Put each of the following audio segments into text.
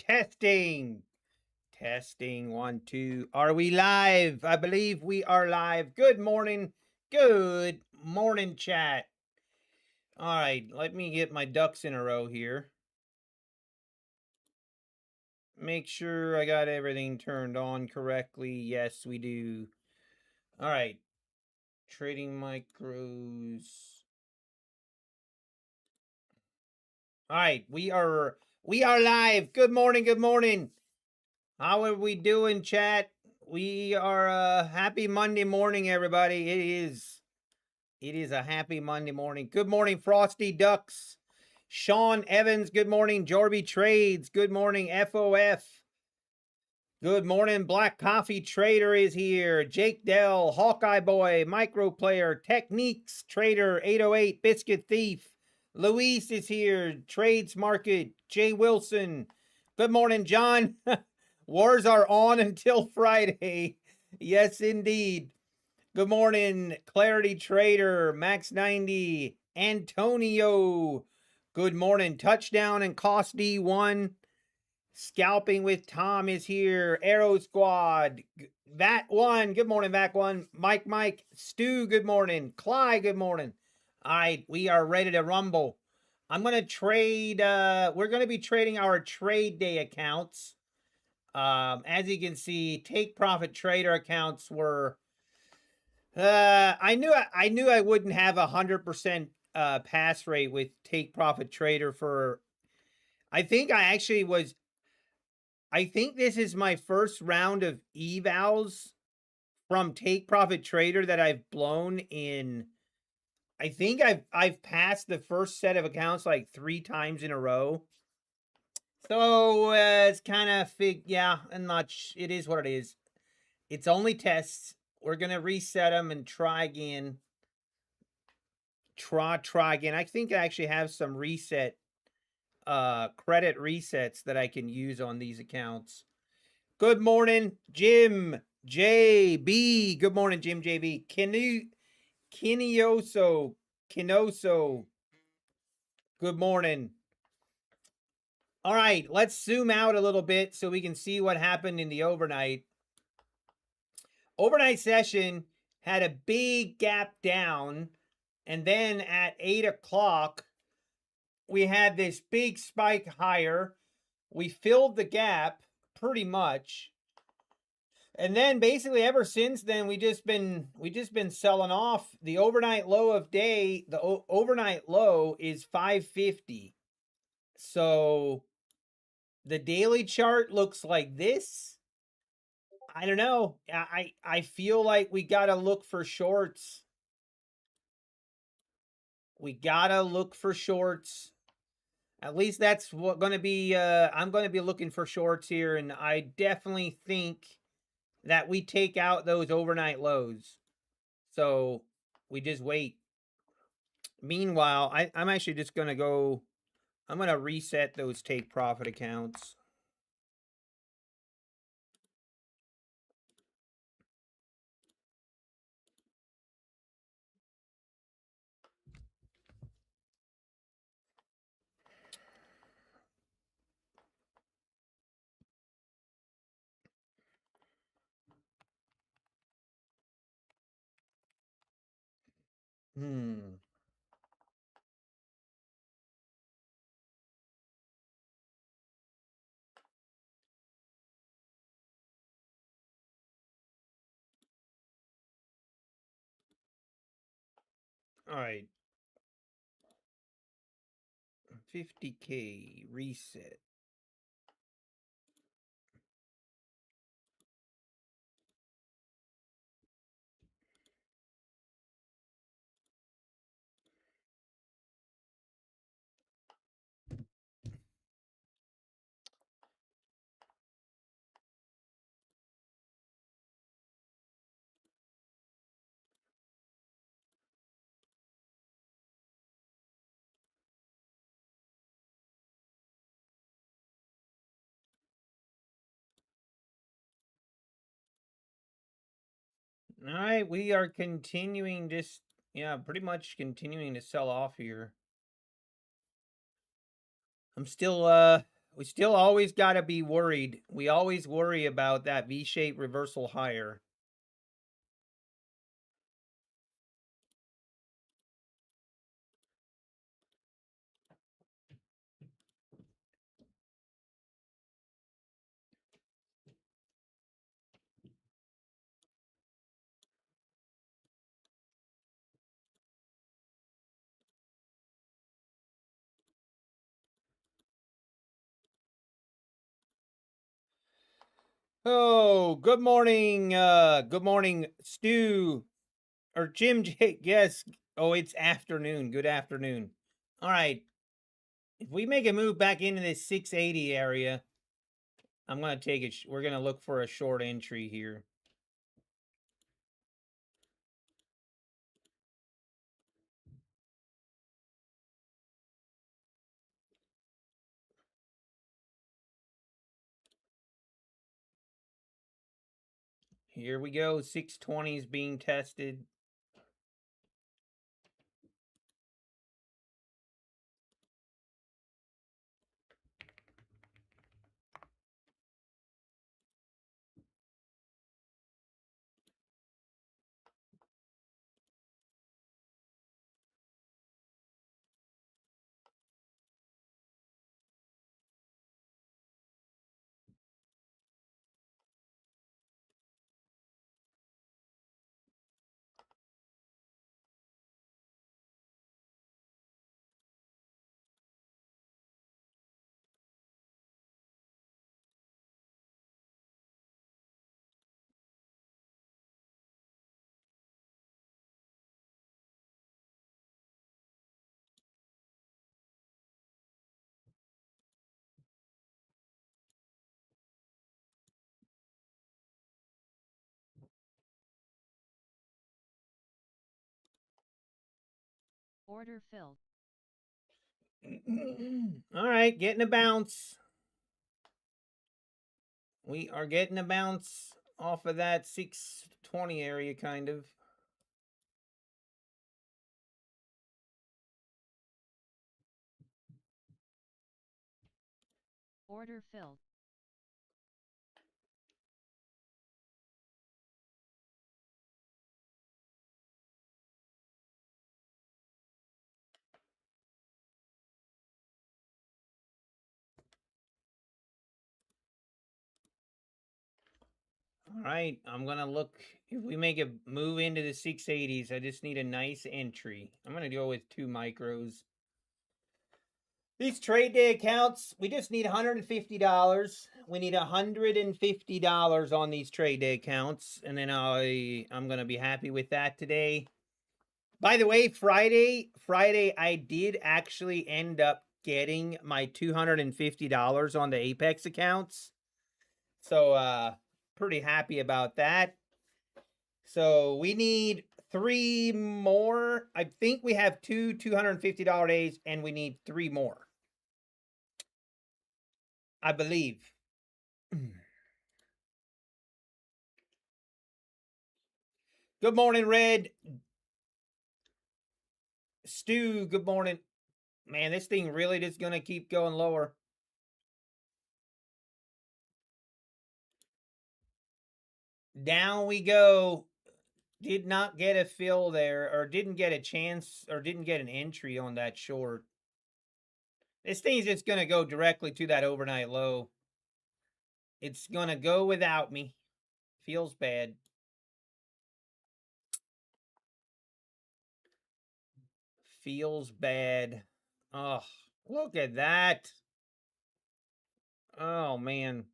Testing. Testing. 1, 2. Are we live? I believe we are live. Good morning. Good morning, chat. All right, let me get my ducks in a row here. Make sure I got everything turned on correctly. Yes, we do. All right. Trading micros. All right, we are live. Good morning. Good morning. How are we doing, chat? We are happy Monday morning, everybody. It is a happy Monday morning. Good morning, Frosty Ducks. Sean Evans, good morning. Jorby Trades, good morning. FOF. Good morning, Black Coffee Trader is here. Jake Dell, Hawkeye Boy, Micro Player, Techniques Trader 808, Biscuit Thief. Luis is here. Trades Market, Jay Wilson. Good morning, John. Wars are on until Friday. Yes, indeed. Good morning, Clarity Trader, Max 90, Antonio. Good morning, Touchdown and Cost D1. Scalping with Tom is here. Arrow Squad. Vat1. Good morning, Vat1. Mike. Stu, good morning. Clyde, good morning. All right, we are ready to rumble. I'm going to trade. We're going to be trading our trade day accounts. As you can see, take profit trader accounts were. I knew I wouldn't have 100% pass rate with take profit trader for. I think this is my first round of evals from Take Profit Trader that I've blown in. I think I've passed the first set of accounts like 3 times in a row. So it's kind of yeah, I'm not. It is what it is. It's only tests. We're gonna reset them and try again. Try again. I think I actually have some reset, credit resets that I can use on these accounts. Good morning, Jim JB. Good morning, Jim JB. Kinoso. Good morning. All right, let's zoom out a little bit so we can see what happened in the overnight. Overnight session had a big gap down, and then at 8 o'clock, we had this big spike higher. We filled the gap pretty much. And then basically ever since then, we just been selling off. The overnight low of day, the overnight low is 550. So the daily chart looks like this. I don't know. I feel like we got to look for shorts. We got to look for shorts. At least that's what going to be I'm going to be looking for shorts here, and I definitely think that we take out those overnight lows. So we just wait. Meanwhile, I'm actually just going to go, I'm going to reset those take profit accounts. All right. 50K reset. All right, we are continuing just, yeah, pretty much continuing to sell off here. I'm still, We still always got to be worried. We always worry about that V-shaped reversal higher. Oh, good morning. Good morning, Stu or Jim J. Yes. Oh, it's afternoon. Good afternoon. All right. If we make a move back into this 680 area, I'm going to take it. We're going to look for a short entry here. Here we go. 620 is being tested. Order filled. All right, getting a bounce. We are getting a bounce off of that 620 area, kind of. Order filled. All right, I'm going to look. If we make a move into the 680s, I just need a nice entry. I'm going to go with 2 micros. These trade day accounts, we just need $150. We need $150 on these trade day accounts, and then I'm going to be happy with that today. By the way, Friday I did actually end up getting my $250 on the Apex accounts. So pretty happy about that. So we need 3 more. I think we have 2 $250 days and we need 3 more. I believe. Good morning, Red. Stu, good morning. Man, this thing really just going to keep going lower. Down we go. Did not get a fill there, or didn't get a chance, or didn't get an entry on that short. This thing's just going to go directly to that overnight low. It's going to go without me. Feels bad. Feels bad. Oh, look at that. Oh, man.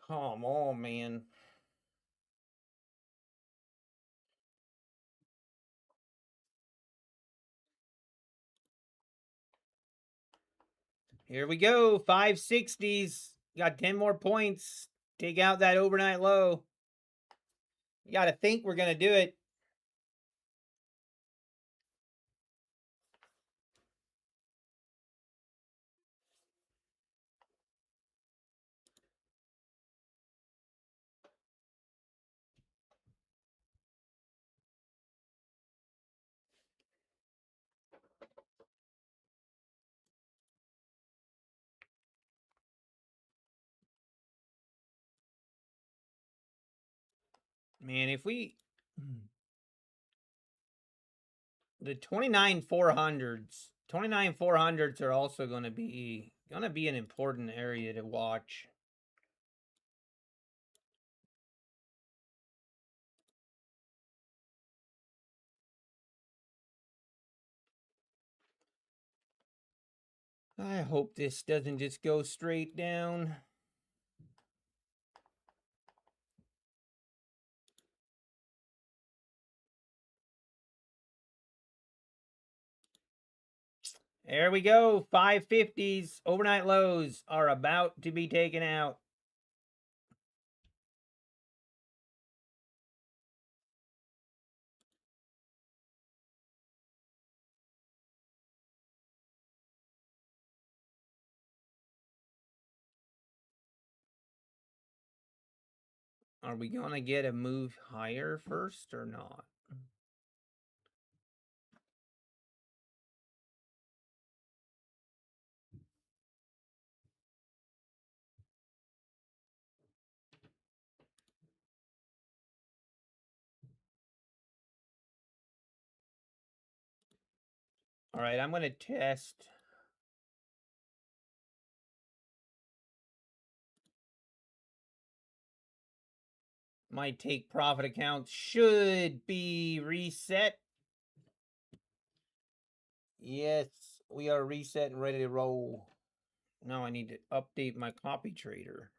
Come on, man. Here we go. 560s. Got 10 more points. Take out that overnight low. You got to think we're going to do it. Man, if we the 29,400s are also going to be an important area to watch. I hope this doesn't just go straight down. There we go. 550s overnight lows are about to be taken out. Are we going to get a move higher first or not? All right, I'm going to test. My take profit account should be reset. Yes, we are reset and ready to roll. Now I need to update my copy trader.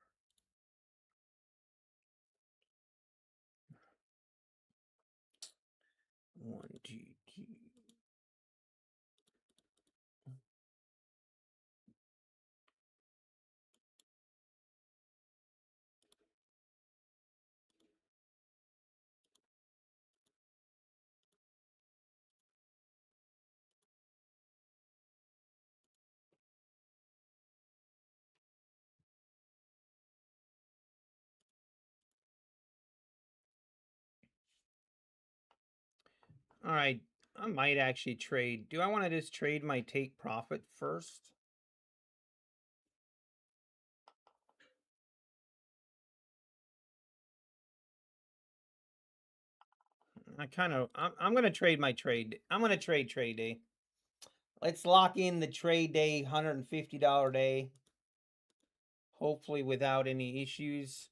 One, two, two. All right, I might actually trade. Do I want to just trade my take profit first? I'm going to trade my trade. I'm going to trade day. Let's lock in the trade day, $150 day. Hopefully without any issues.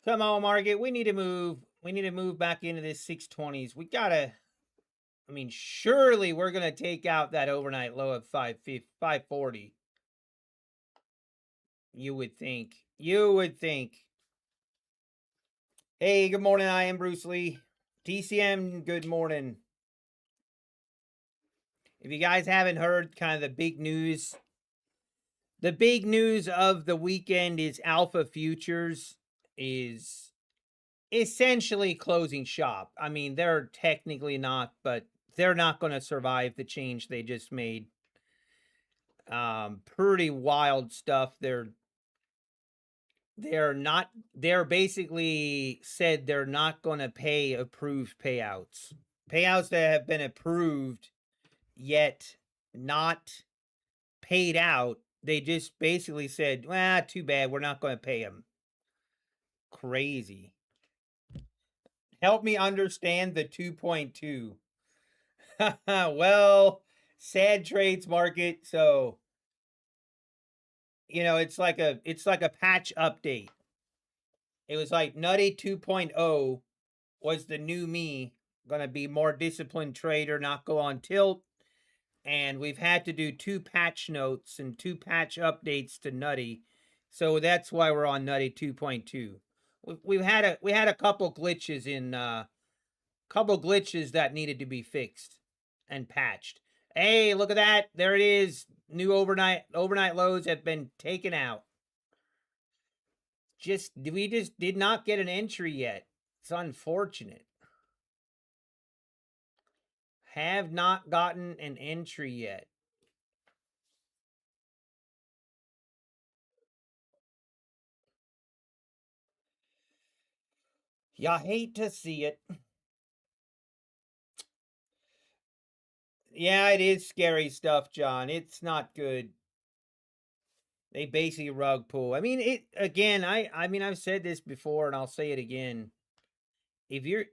Come on, market. We need to move. We need to move back into this 620s. We got to, I mean, surely we're going to take out that overnight low of 540. You would think. You would think. Hey, good morning. I am Bruce Lee. TCM, good morning. If you guys haven't heard kind of the big news of the weekend is Alpha Futures is essentially closing shop. I mean, they're technically not, but they're not going to survive the change they just made. Pretty wild stuff. They're basically said they're not going to pay approved payouts. Payouts that have been approved yet not paid out. They just basically said, well, too bad, we're not going to pay them. Crazy. Help me understand the 2.2. Well, sad trades market, so it's like a patch update. It was like Nutty 2.0 was the new me, gonna be more disciplined trader, not go on tilt. And we've had to do 2 patch notes and 2 patch updates to Nutty. So that's why we're on Nutty 2.2. We had a couple glitches that needed to be fixed and patched. Hey, look at that. There it is. New overnight lows have been taken out. We just did not get an entry yet. It's unfortunate. Have not gotten an entry yet. You hate to see it. Yeah, it is scary stuff, John. It's not good. They basically rug pull. I mean, it again. I mean, I've said this before, and I'll say it again. If it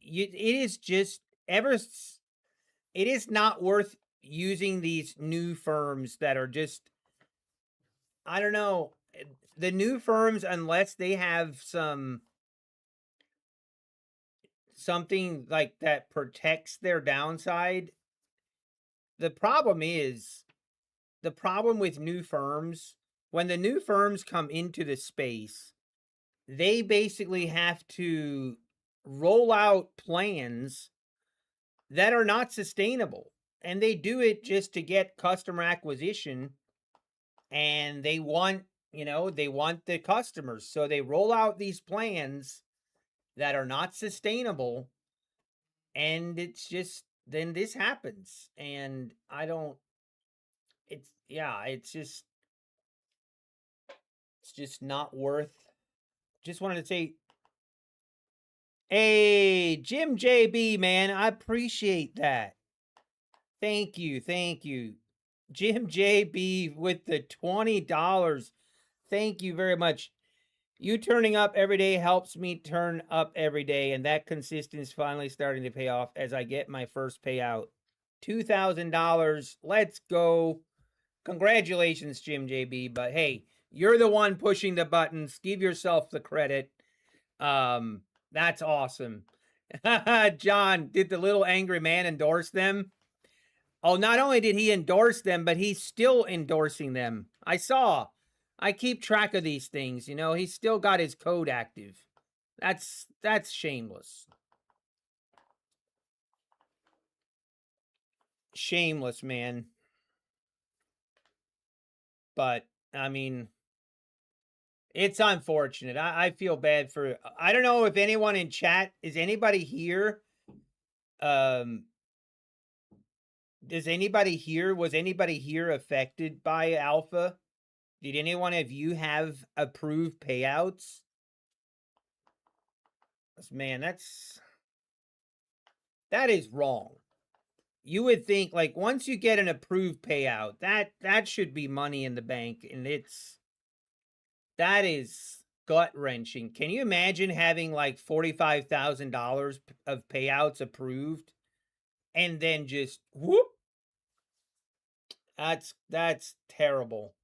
is just it is not worth using these new firms that are just, I don't know, the new firms, unless they have something like that protects their downside. The problem with new firms, when the new firms come into the space, they basically have to roll out plans that are not sustainable. And they do it just to get customer acquisition, and they want, they want the customers. So they roll out these plans that are not sustainable, and it's just, then this happens. And I don't, it's, yeah, it's just not worth. Just wanted to say, hey, Jim JB, man, I appreciate that. Thank you. Jim JB with the $20. Thank you very much. You turning up every day helps me turn up every day, and that consistency is finally starting to pay off as I get my first payout. $2,000. Let's go. Congratulations, Jim JB. But hey, you're the one pushing the buttons. Give yourself the credit. That's awesome. John, did the little angry man endorse them? Oh, not only did he endorse them, but he's still endorsing them. I keep track of these things, he's still got his code active. That's shameless. Shameless, man. But I mean, it's unfortunate. I feel bad for, I don't know if anyone in chat, is anybody here? Was anybody here affected by Alpha? Did any one of you have approved payouts? Man, that is wrong. You would think, like, once you get an approved payout, that should be money in the bank, and that is gut-wrenching. Can you imagine having like $45,000 of payouts approved and then just whoop? That's terrible.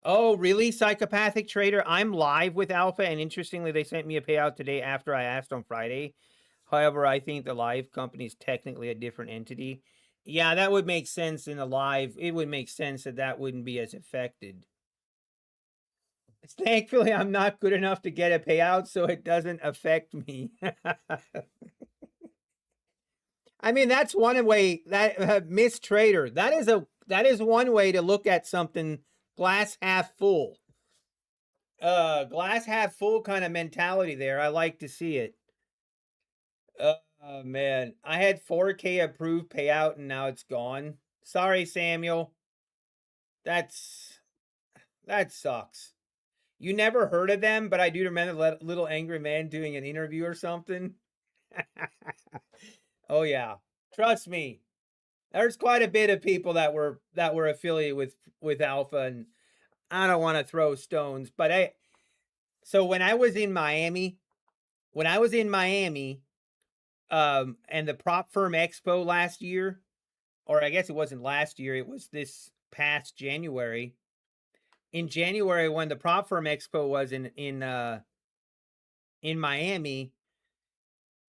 Oh, really, Psychopathic Trader? I'm live with Alpha, and interestingly, they sent me a payout today after I asked on Friday. However, I think the live company is technically a different entity. Yeah, that would make sense in the live. It would make sense that wouldn't be as affected. Thankfully, I'm not good enough to get a payout, so it doesn't affect me. I mean, that's one way that Miss Trader. That is one way to look at something. Glass half full. Glass half full kind of mentality there. I like to see it. Oh man, I had 4K approved payout and now it's gone. Sorry, Samuel. That sucks. You never heard of them, but I do remember Little Angry Man doing an interview or something. Oh yeah, trust me. There's quite a bit of people that were affiliated with Alpha, and I don't want to throw stones, but so when I was in Miami, and the Prop Firm Expo last year, or I guess it wasn't last year, it was this past January. In January, when the Prop Firm Expo was in Miami,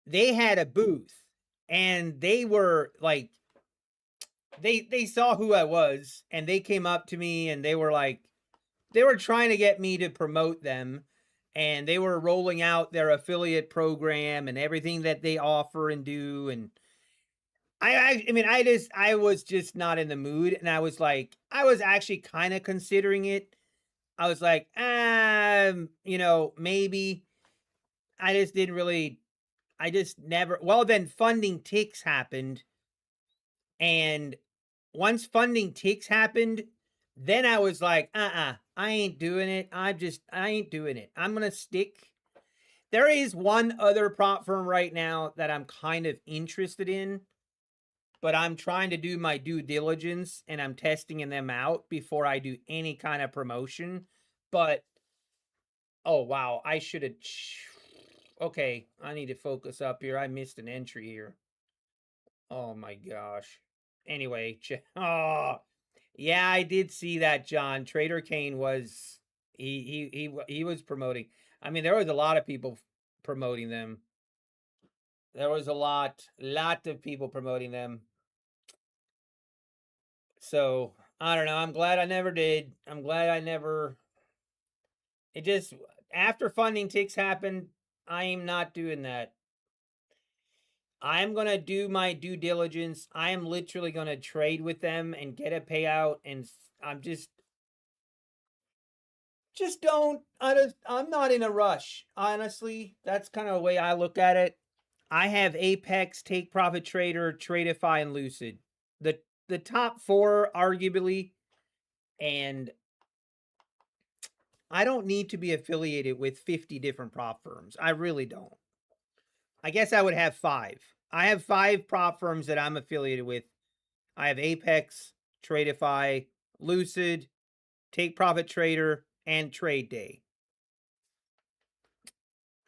they had a booth, and they were like, they saw who I was, and they came up to me, and they were like, they were trying to get me to promote them, and they were rolling out their affiliate program and everything that they offer and do. And I mean, I was just not in the mood, and I was actually kind of considering it. I was like, maybe. I just never. Well, then Funding Ticks happened, and once Funding Ticks happened, then I was like, I ain't doing it. I ain't doing it. I'm gonna stick. There is one other prop firm right now that I'm kind of interested in, but I'm trying to do my due diligence and I'm testing them out before I do any kind of promotion. But oh wow, I should have. Okay, I need to focus up here. I missed an entry here. Oh my gosh. Anyway, oh yeah, I did see that, John. Trader Kane was he was promoting. I mean, there was a lot of people promoting them. There was a lot of people promoting them. So I don't know. I'm glad I never did. I'm glad I never. It just after funding ticks happened, I am not doing that. I'm gonna do my due diligence. I am literally gonna trade with them and get a payout, and I'm just don't. I'm not in a rush. Honestly, that's kind of the way I look at it. I have Apex, Take Profit Trader, Tradeify, and Lucid. The top four, arguably, and I don't need to be affiliated with 50 different prop firms. I really don't. I guess I would have 5. I have 5 prop firms that I'm affiliated with. I have Apex, Tradeify, Lucid, Take Profit Trader, and Trade Day.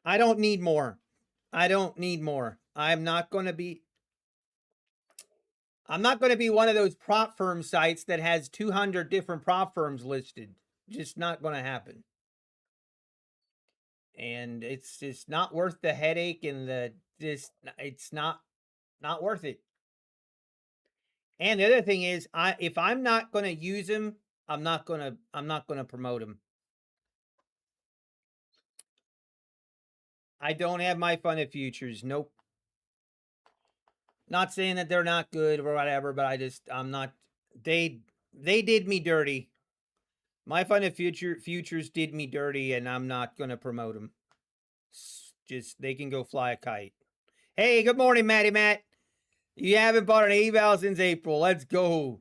I don't need more. I don't need more. I'm not going to be one of those prop firm sites that has 200 different prop firms listed. Just not going to happen. And it's just not worth the headache and it's not worth it. And the other thing is, if I'm not going to use them, I'm not going to promote them. I don't have my funded futures. Nope. Not saying that they're not good or whatever, but I'm not. They did me dirty. My funded futures did me dirty, and I'm not going to promote them. Just they can go fly a kite. Hey, good morning, Matty Matt. You haven't bought an eval since April. Let's go.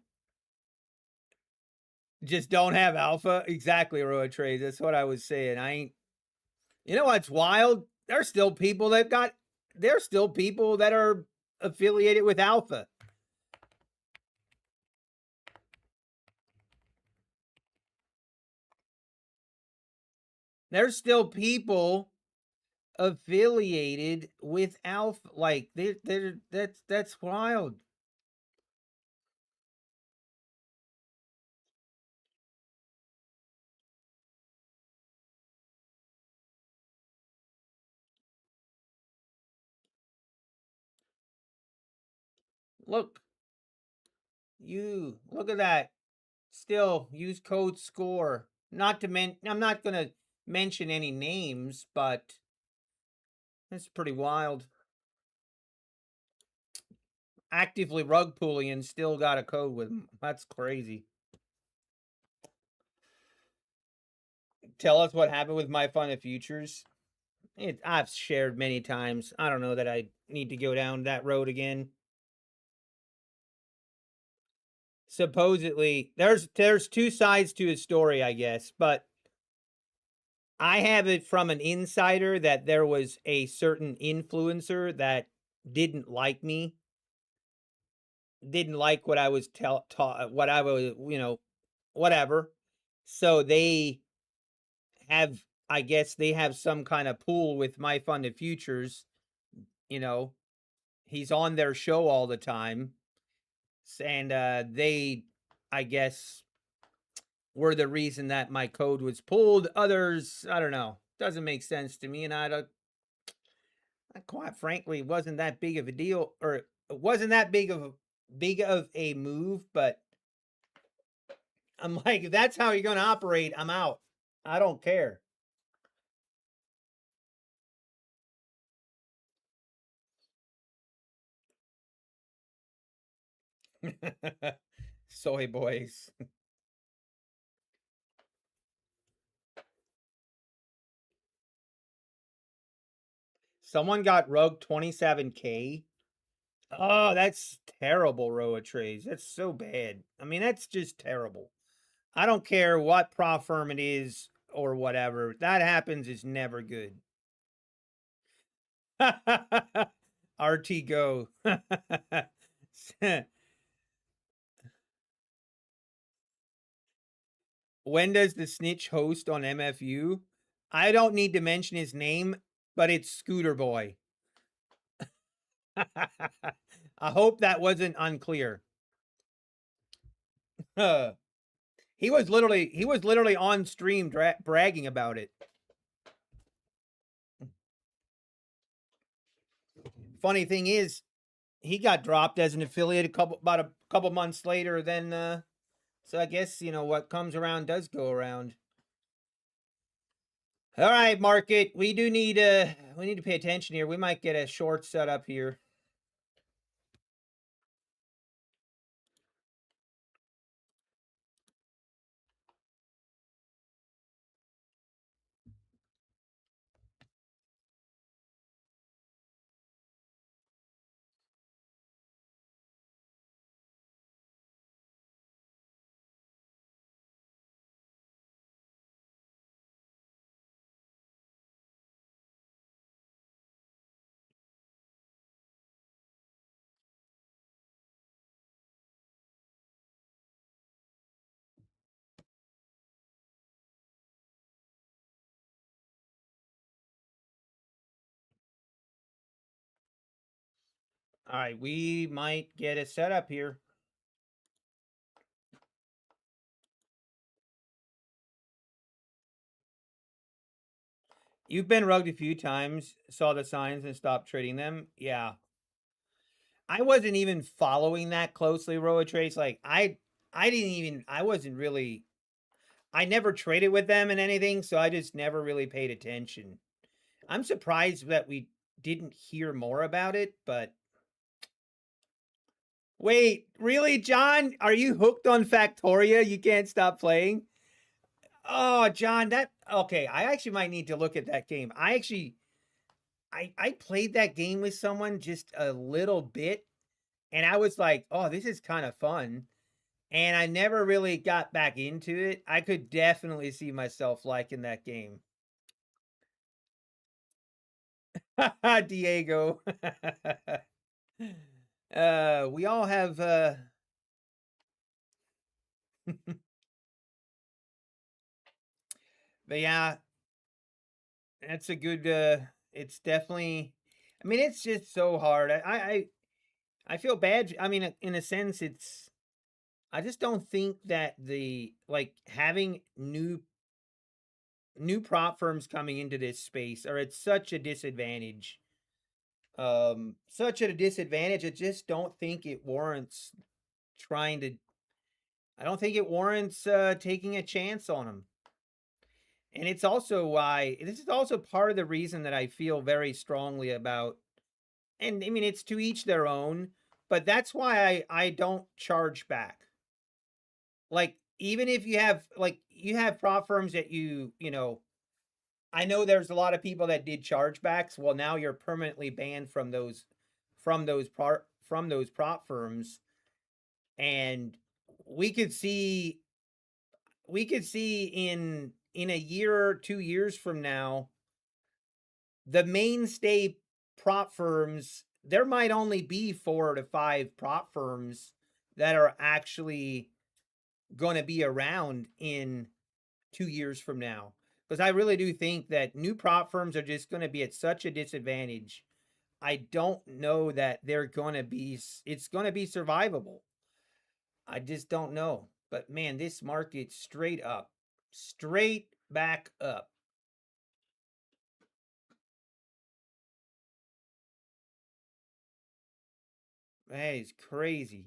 Just don't have alpha. Exactly, Roa Trades. That's what I was saying. I ain't. You know what's wild? There's still people that are affiliated with alpha. There's still people affiliated with alpha. Like that's wild. Look at that. Still use code SCORE. Not to I'm not gonna mention any names, but that's pretty wild. Actively rug pulling and still got a code with them. That's crazy. Tell us what happened with my funded futures. I've shared many times. I don't know that I need to go down that road again. Supposedly, there's 2 sides to his story, I guess, but I have it from an insider that there was a certain influencer that didn't like me, didn't like what I was what I was, whatever. So they have, I guess they have some kind of pool with my funded futures. He's on their show all the time, and they, I guess, were the reason that my code was pulled. Others, I don't know, doesn't make sense to me, and I don't. Quite frankly, it wasn't that big of a deal, or it wasn't that big of a move. But I'm like, if that's how you're going to operate, I'm out. I don't care. Soy boys. Someone got rug 27K. Oh, that's terrible, Roa Trades. That's so bad. I mean, that's just terrible. I don't care what prop firm it is or whatever. That happens is never good. RT Go. When does the snitch host on MFU? I don't need to mention his name, but it's Scooter Boy. I hope that wasn't unclear. He was literally on stream bragging about it. Funny thing is, he got dropped as an affiliate about a couple months later. Then, so I guess what comes around does go around. All right, market. We do need we need to pay attention here. We might get a short setup here. All right, we might get a setup here. You've been rugged a few times, saw the signs and stopped trading them. Yeah. I wasn't even following that closely, Roatrace. Like I wasn't really I never traded with them and anything, so I just never really paid attention. I'm surprised that we didn't hear more about it, but wait, really, John? Are you hooked on Factoria? You can't stop playing? Oh, John, that okay. I actually might need to look at that game. I played that game with someone just a little bit, and I was like, oh, this is kind of fun. And I never really got back into it. I could definitely see myself liking that game. Diego. We all have but yeah, that's a good it's definitely I mean it's just so hard. I feel bad. I mean in a sense it's I just don't think that the like having new prop firms coming into this space are at such a disadvantage. Such at a disadvantage. I just don't think it warrants trying to I don't think it warrants taking a chance on them. And it's also why this is also part of the reason that I feel very strongly about and I mean it's to each their own, but that's why I don't charge back. Like even if you have prop firms that I know there's a lot of people that did chargebacks. Well, now you're permanently banned from those prop firms, and we could see in a year or 2 years from now, the mainstay prop firms. There might only be 4 to 5 prop firms that are actually going to be around in 2 years from now. Because I really do think that new prop firms are just going to be at such a disadvantage. I don't know that they're going to be, it's going to be survivable. I just don't know. But man, this market straight back up. That is crazy.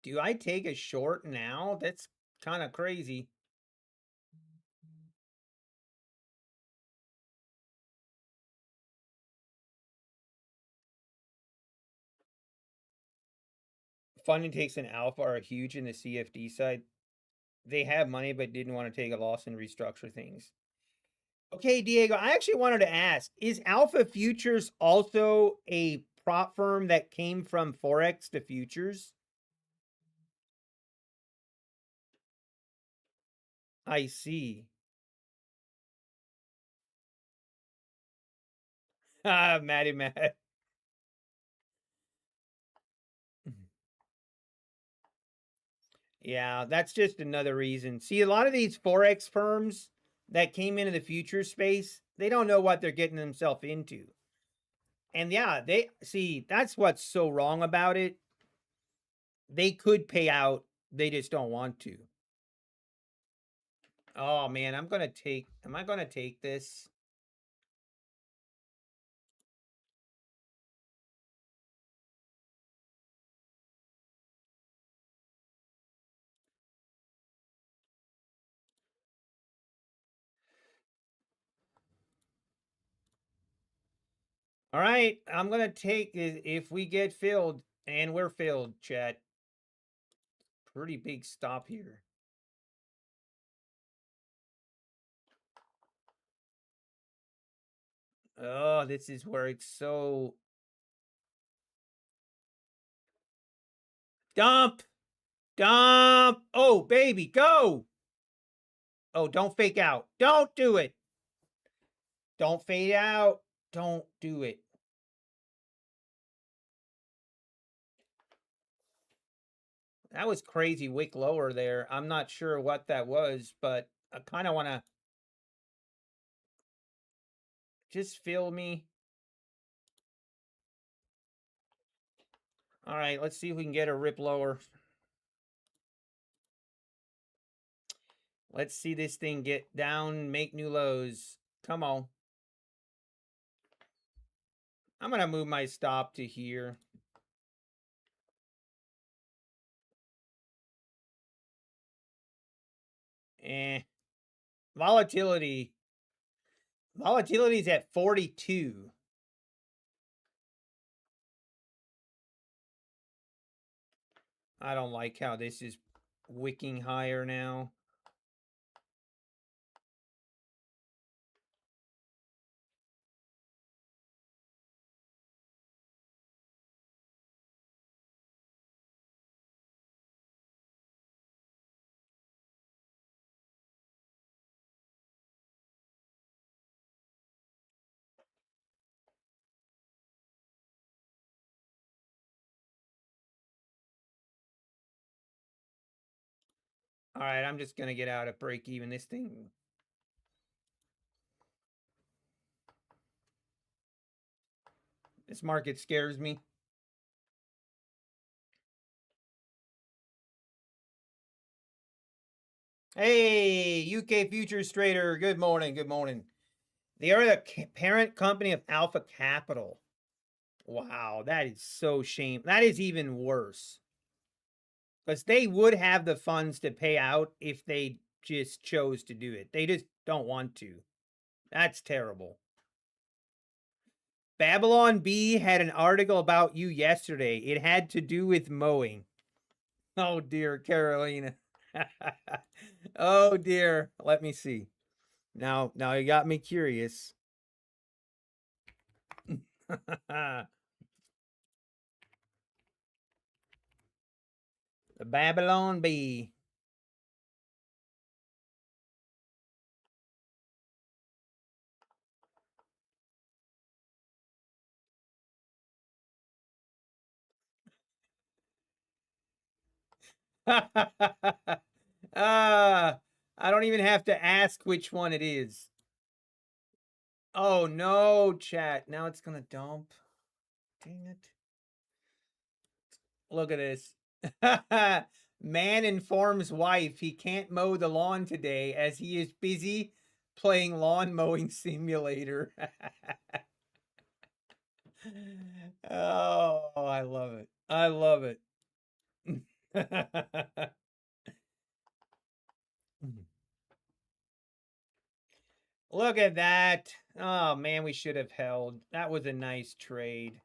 Do I take a short now? That's kind of crazy. Funding takes an alpha are huge in the CFD side. They have money but didn't want to take a loss and restructure things. Okay, Diego, I actually wanted to ask, is Alpha Futures also a prop firm that came from Forex to futures? I see. Maddie Matt. Yeah, that's just another reason. See, a lot of these Forex firms that came into the future space, they don't know what they're getting themselves into. And yeah, they see that's what's so wrong about it. They could pay out, they just don't want to. Oh man, am I gonna take this? All right, I'm gonna take it if we get filled, and we're filled, chat. Pretty big stop here. Oh, this is where it's so dump, dump. Oh, baby, go. Oh, don't fake out. Don't do it. Don't fade out. Don't do it. That was crazy wick lower there. I'm not sure what that was, but I kind of want to just fill me. All right, let's see if we can get a rip lower. Let's see this thing get down, make new lows. Come on. I'm going to move my stop to here. Volatility. Volatility is at 42. I don't like how this is wicking higher now. All right, I'm just going to get out at break even. This thing. This market scares me. Hey, UK futures trader. Good morning. Good morning. They are the parent company of Alpha Capital. Wow, that is so shame. That is even worse. Because they would have the funds to pay out if they just chose to do it. They just don't want to. That's terrible. Babylon B had an article about you yesterday. It had to do with mowing. Oh dear, Carolina. Oh dear. Let me see. Now you got me curious. The Babylon Bee. I don't even have to ask which one it is. Oh no, chat. Now it's gonna dump. Dang it. Look at this. Man informs wife he can't mow the lawn today as he is busy playing lawn mowing simulator. Oh, I love it. I love it. Look at that. Oh man, we should have held. That was a nice trade.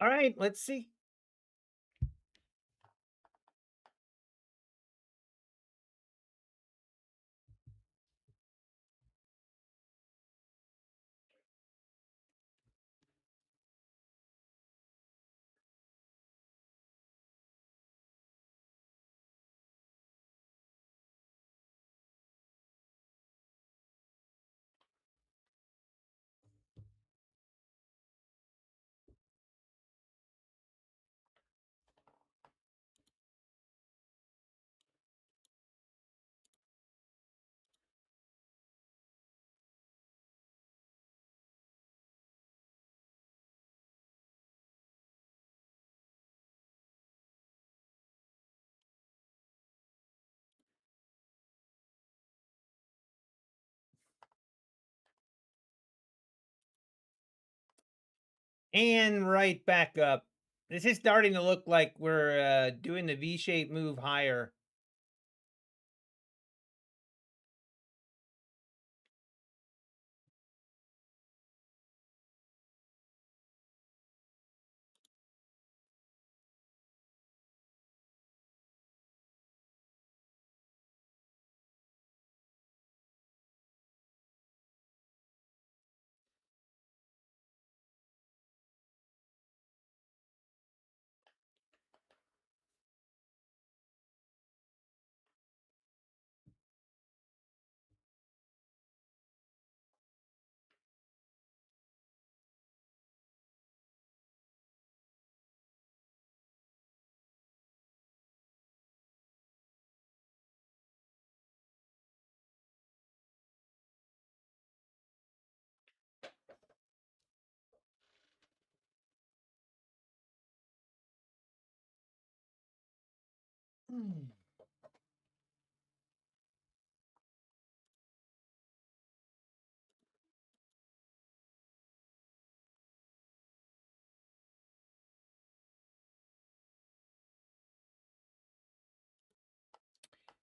All right, let's see. And right back up. This is starting to look like we're doing the V-shaped move higher.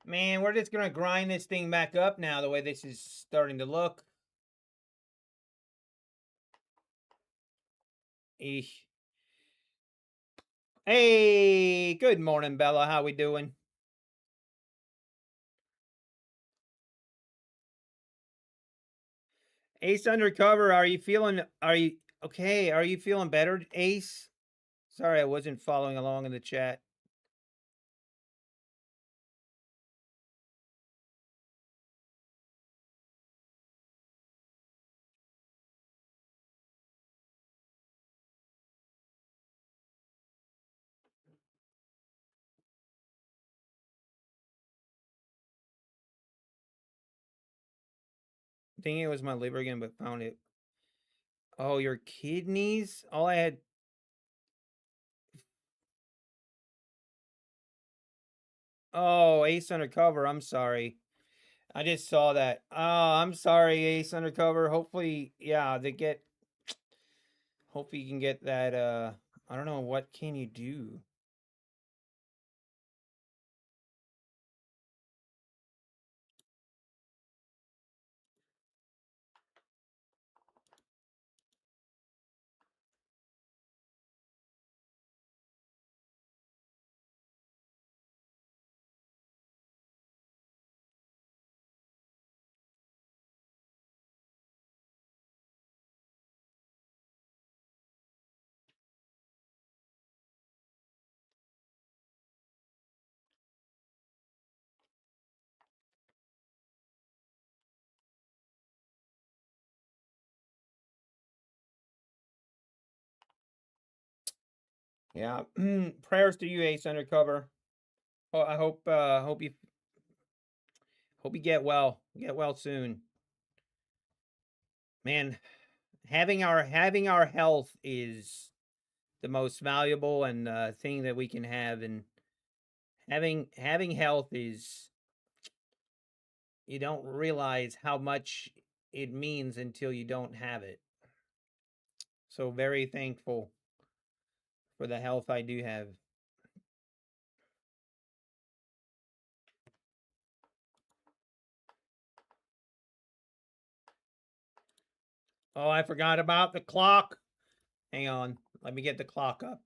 Man, we're just gonna grind this thing back up now, the way this is starting to look. Eesh. Hey, good morning, Bella. How we doing? Ace Undercover, are you feeling okay? Are you feeling better, Ace? Sorry, I wasn't following along in the chat. Thinking it was my liver again, but found it. Oh, your kidneys? All I had. Oh, Ace Undercover. I'm sorry. I just saw that. Oh, I'm sorry, Ace Undercover. Hopefully, yeah, they get. Hopefully, you can get that. I don't know. What can you do? Yeah. Prayers to you, Ace Undercover. Oh, I hope you get well. Get well soon. Man, having our health is the most valuable and thing that we can have, and having health is, you don't realize how much it means until you don't have it. So very thankful for the health I do have. Oh, I forgot about the clock. Hang on. Let me get the clock up.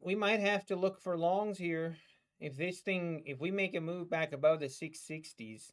We might have to look for longs here. If we make a move back above the 660s.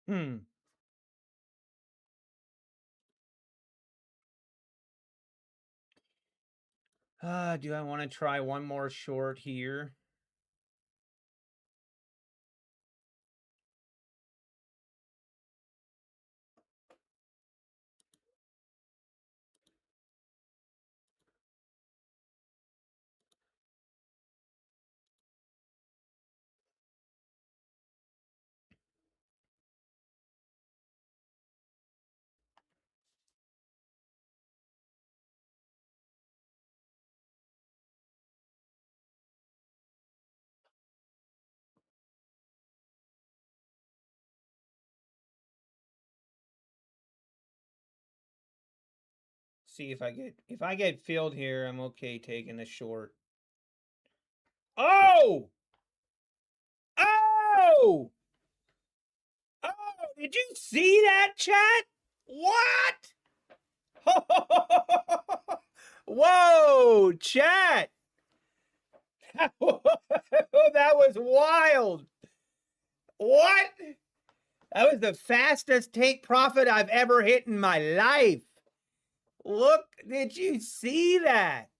Hmm. Do I want to try one more short here? See if I get filled here, I'm okay taking a short. Oh! Oh! Oh, did you see that, chat? What? Whoa, chat. That was wild. What? That was the fastest take profit I've ever hit in my life. Look, did you see that?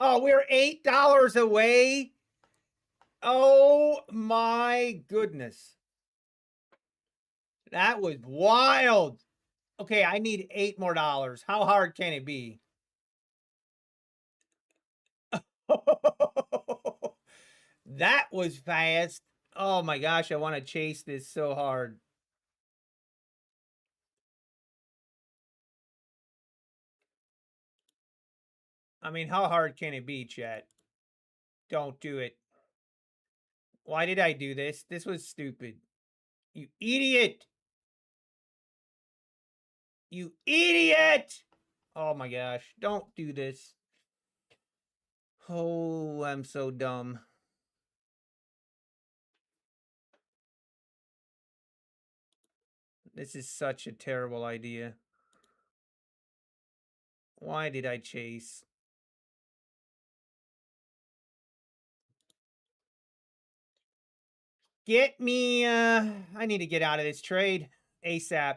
Oh, we're $8 away. Oh my goodness. That was wild. Okay, I need $8 more. How hard can it be? That was fast. Oh my gosh, I want to chase this so hard. I mean, how hard can it be, chat? Don't do it. Why did I do this? This was stupid. You idiot. You idiot. Oh my gosh. Don't do this. Oh, I'm so dumb. This is such a terrible idea. Why did I chase? Get me, I need to get out of this trade ASAP.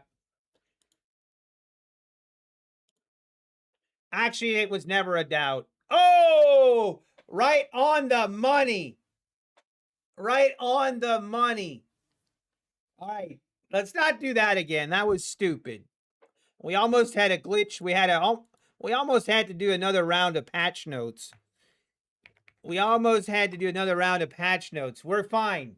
Actually, it was never a doubt. Oh, right on the money. Right on the money. All right, let's not do that again. That was stupid. We almost had a glitch. We almost had to do another round of patch notes. We almost had to do another round of patch notes. We're fine.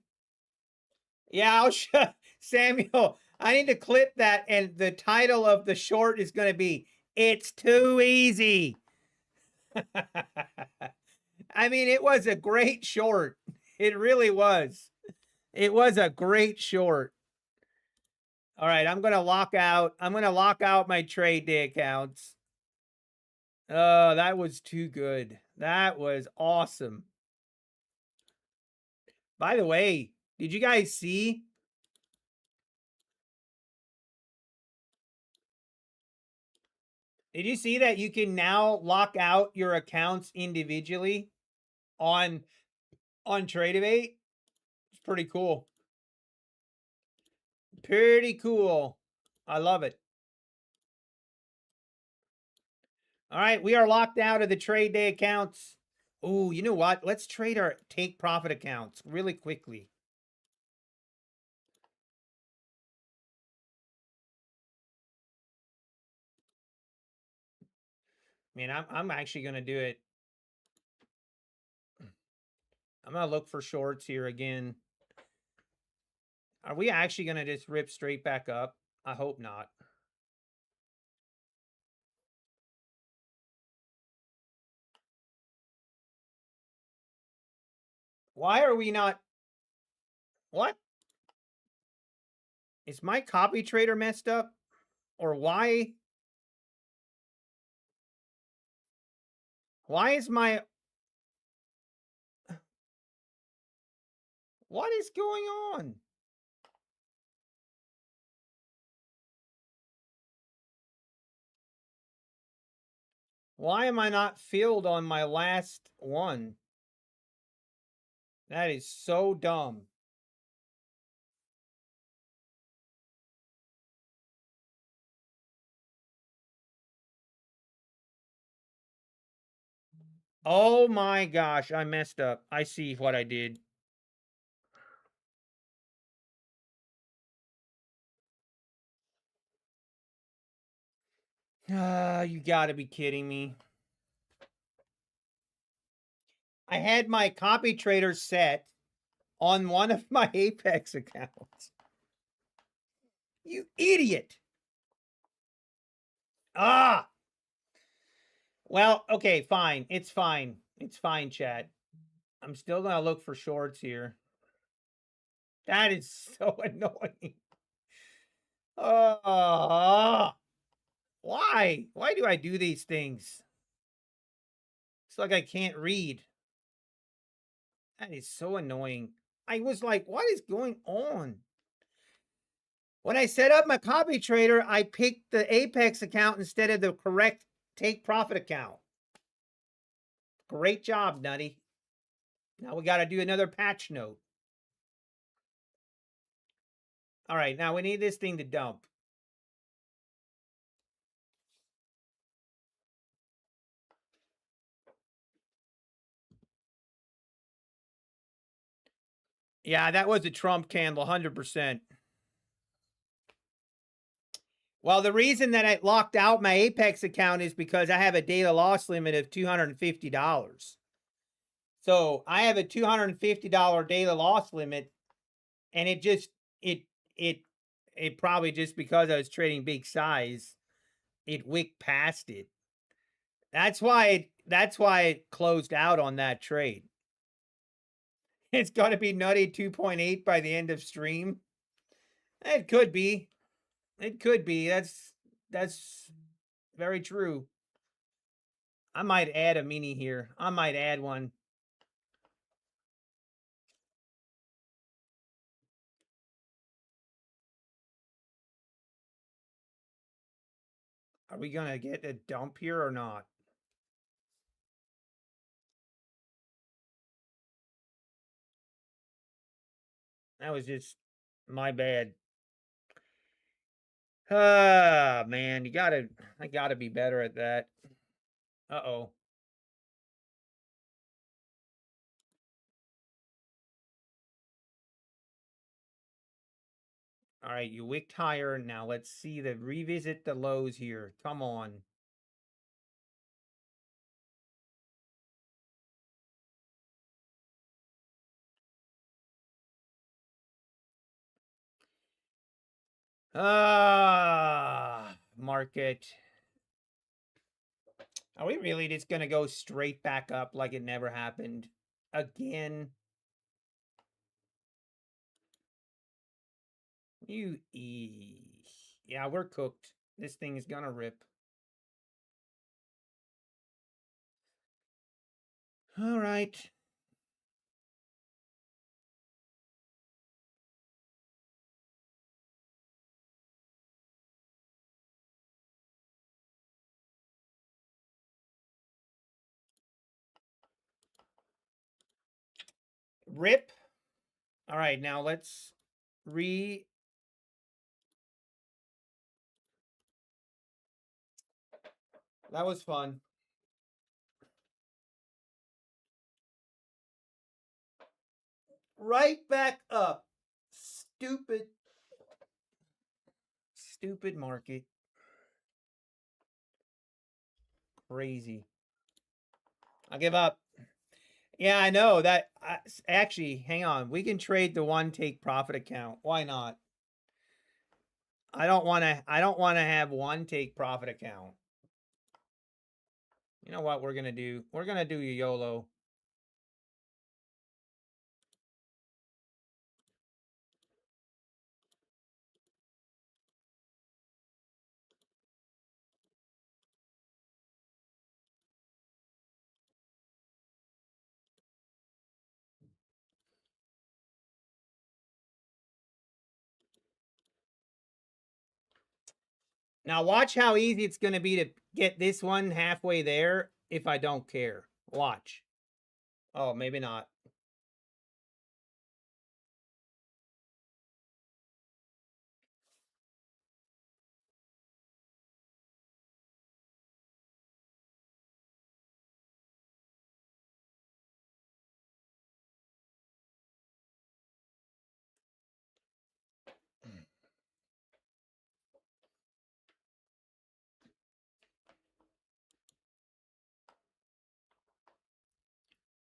Yeah, I'll show Samuel. I need to clip that, and the title of the short is going to be "It's Too Easy." I mean, it was a great short. It really was. It was a great short. All right, I'm going to lock out. I'm going to lock out my trade day accounts. Oh, that was too good. That was awesome. By the way, did you guys see? Did you see that you can now lock out your accounts individually on Tradevate? It's pretty cool. Pretty cool. I love it. All right, we are locked out of the trade day accounts. Oh, you know what? Let's trade our take profit accounts really quickly. I mean, I'm actually going to do it. I'm going to look for shorts here again. Are we actually going to just rip straight back up? I hope not. Why are we not? What? Is my copy trader messed up? Or why? Why is my... What is going on? Why am I not filled on my last one? That is so dumb. Oh my gosh, I messed up. I see what I did. You gotta be kidding me. I had my copy trader set on one of my Apex accounts. You idiot. Ah. Well, okay, fine. It's fine. It's fine, chat. I'm still going to look for shorts here. That is so annoying. Why? Why do I do these things? It's like I can't read. That is so annoying. I was like, what is going on? When I set up my copy trader, I picked the Apex account instead of the correct take profit account. Great job, Nutty. Now we got to do another patch note. All right, now we need this thing to dump. Yeah, that was a Trump candle, 100%. Well, the reason that I locked out my Apex account is because I have a daily loss limit of $250. So I have a $250 daily loss limit, and it probably just because I was trading big size, it wicked past it. That's why it closed out on that trade. It's going to be Nutty 2.8 by the end of stream. It could be. It could be. That's very true. I might add a mini here. I might add one. Are we gonna get a dump here or not? That was just my bad. Ah, man, I gotta be better at that. Uh-oh. All right, you wicked higher. Now let's see revisit the lows here. Come on. Ah, market. Are we really just gonna go straight back up like it never happened again? Yeah, we're cooked. This thing is gonna rip. All right. Rip. All right, now let's That was fun. Right back up. Stupid market. Crazy. I give up. Yeah, I know that. Actually, hang on. We can trade the one take profit account. Why not? I don't want to. I don't want to have one take profit account. You know what we're gonna do? We're gonna do a YOLO. Now watch how easy it's gonna be to get this one halfway there if I don't care. Watch. Oh, maybe not.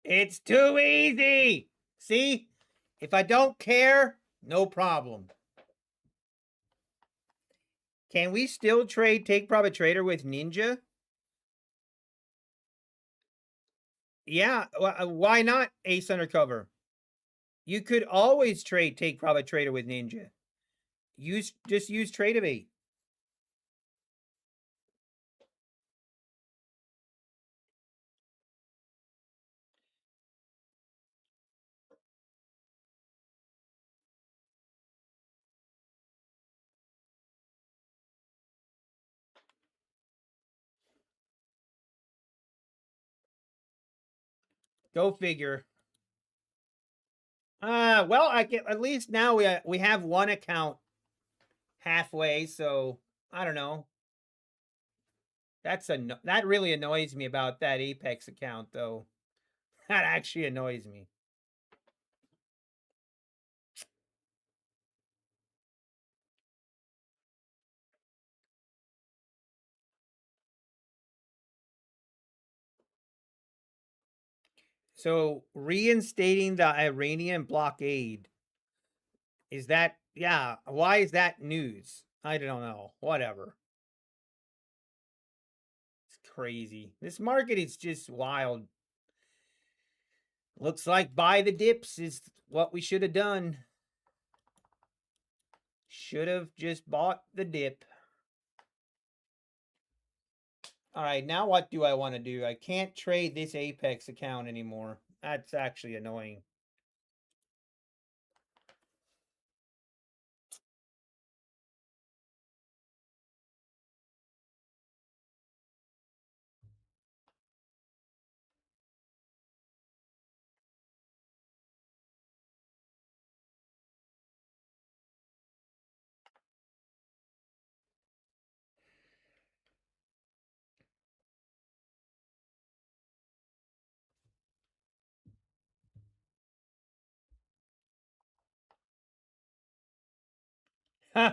It's too easy. See? If I don't care, no problem. Can we still trade take profit trader with Ninja? Yeah, why not ace undercover? You could always trade take profit trader with Ninja. Just use Tradeovate. Go figure. Well, I get at least now we have one account halfway, so I don't know. That really annoys me about that Apex account though. That actually annoys me. So reinstating the Iranian blockade, is that, yeah, why is that news? I don't know. Whatever. It's crazy. This market is just wild. Looks like buy the dips is what we should have done. Should have just bought the dip. All right, now what do I want to do? I can't trade this Apex account anymore. That's actually annoying.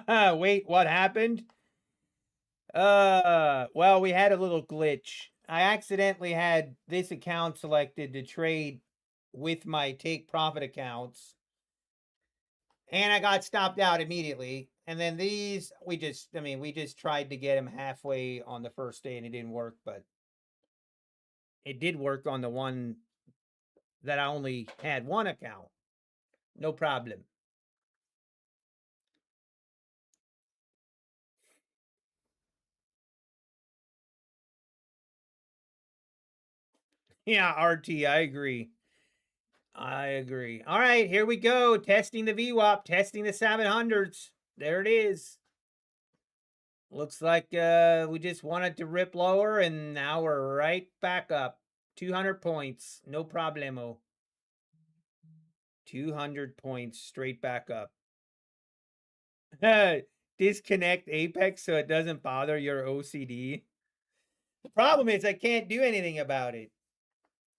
Wait, what happened? Well, we had a little glitch. I accidentally had this account selected to trade with my take profit accounts, and I got stopped out immediately. And then these, we just tried to get them halfway on the first day and it didn't work, but it did work on the one that I only had one account. No problem. Yeah, RT, I agree. I agree. All right, here we go. Testing the VWAP, testing the 700s. There it is. Looks like we just wanted to rip lower, and now we're right back up. 200 points, no problemo. 200 points straight back up. Disconnect Apex so it doesn't bother your OCD. The problem is I can't do anything about it.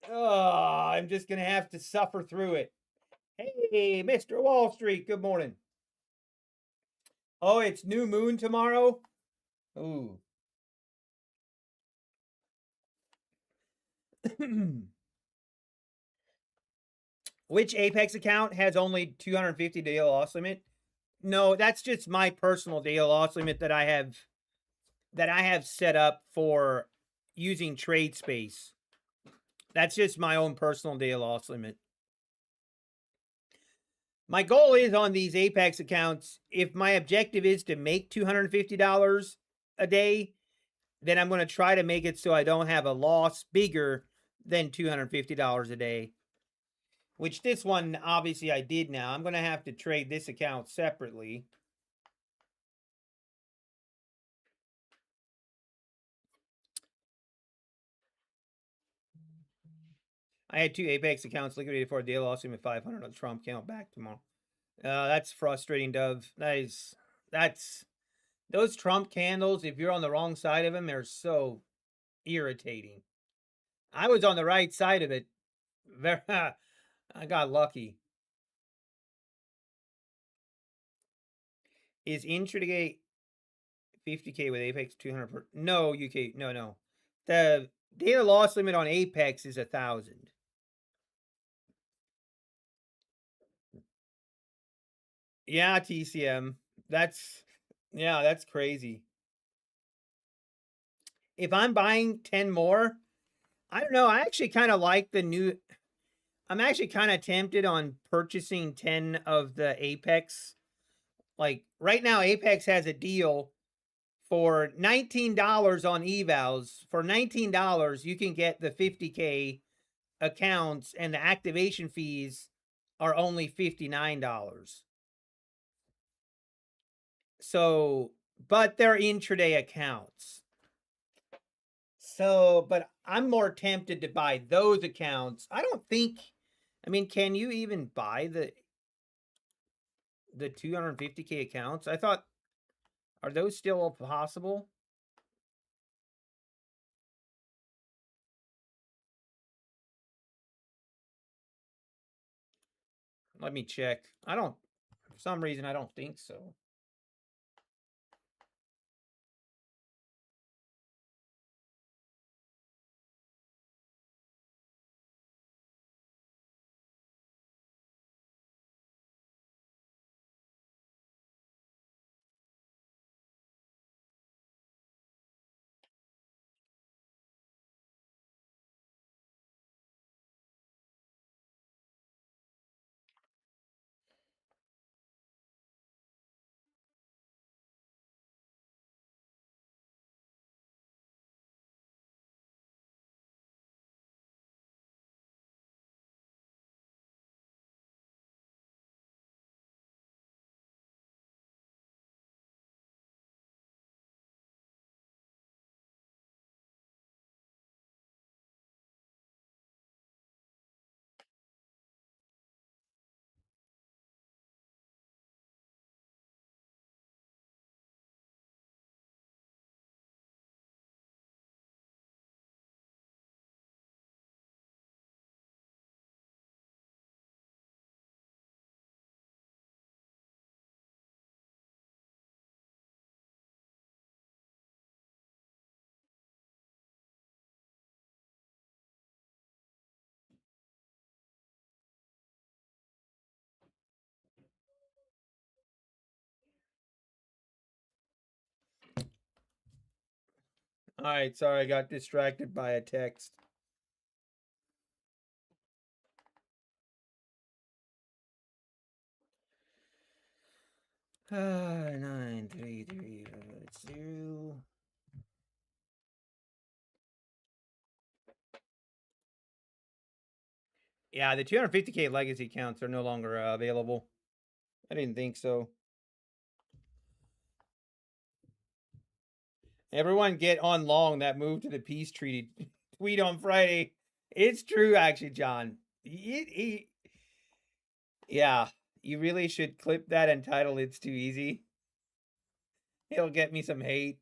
Oh, I'm just going to have to suffer through it. Hey, Mr. Wall Street, good morning. Oh, it's new moon tomorrow? Ooh. Which Apex account has only 250 day loss limit? No, that's just my personal day loss limit that I have set up for using trade space. That's just my own personal day loss limit. My goal is on these Apex accounts, if my objective is to make $250 a day, then I'm going to try to make it so I don't have a loss bigger than $250 a day. Which this one, obviously, I did now. I'm going to have to trade this account separately. I had two Apex accounts liquidated for a deal, lost him at 500 on the Trump count back tomorrow. That's frustrating, Dove. That's those Trump candles. If you're on the wrong side of them, they're so irritating. I was on the right side of it. I got lucky. Is intraday 50K with Apex 200 per? No, UK. No. The data loss limit on Apex is 1,000. Yeah, TCM. That's crazy. If I'm buying 10 more, I don't know. I actually kind of like the new. I'm actually kind of tempted on purchasing 10 of the Apex. Like right now, Apex has a deal for $19 on evals. For $19, you can get the 50K accounts, and the activation fees are only $59. So, but they're intraday accounts. So, but I'm more tempted to buy those accounts. I don't think, I mean, can you even buy the 250K accounts? I thought, are those still possible? Let me check. I don't, for some reason, I don't think so. All right, sorry, I got distracted by a text. Ah, 93350. Yeah, the 250K legacy counts are no longer available. I didn't think so. Everyone get on long that move to the peace treaty tweet on Friday. It's true, actually, John. Yeah, you really should clip that and title "It's Too Easy." It'll get me some hate.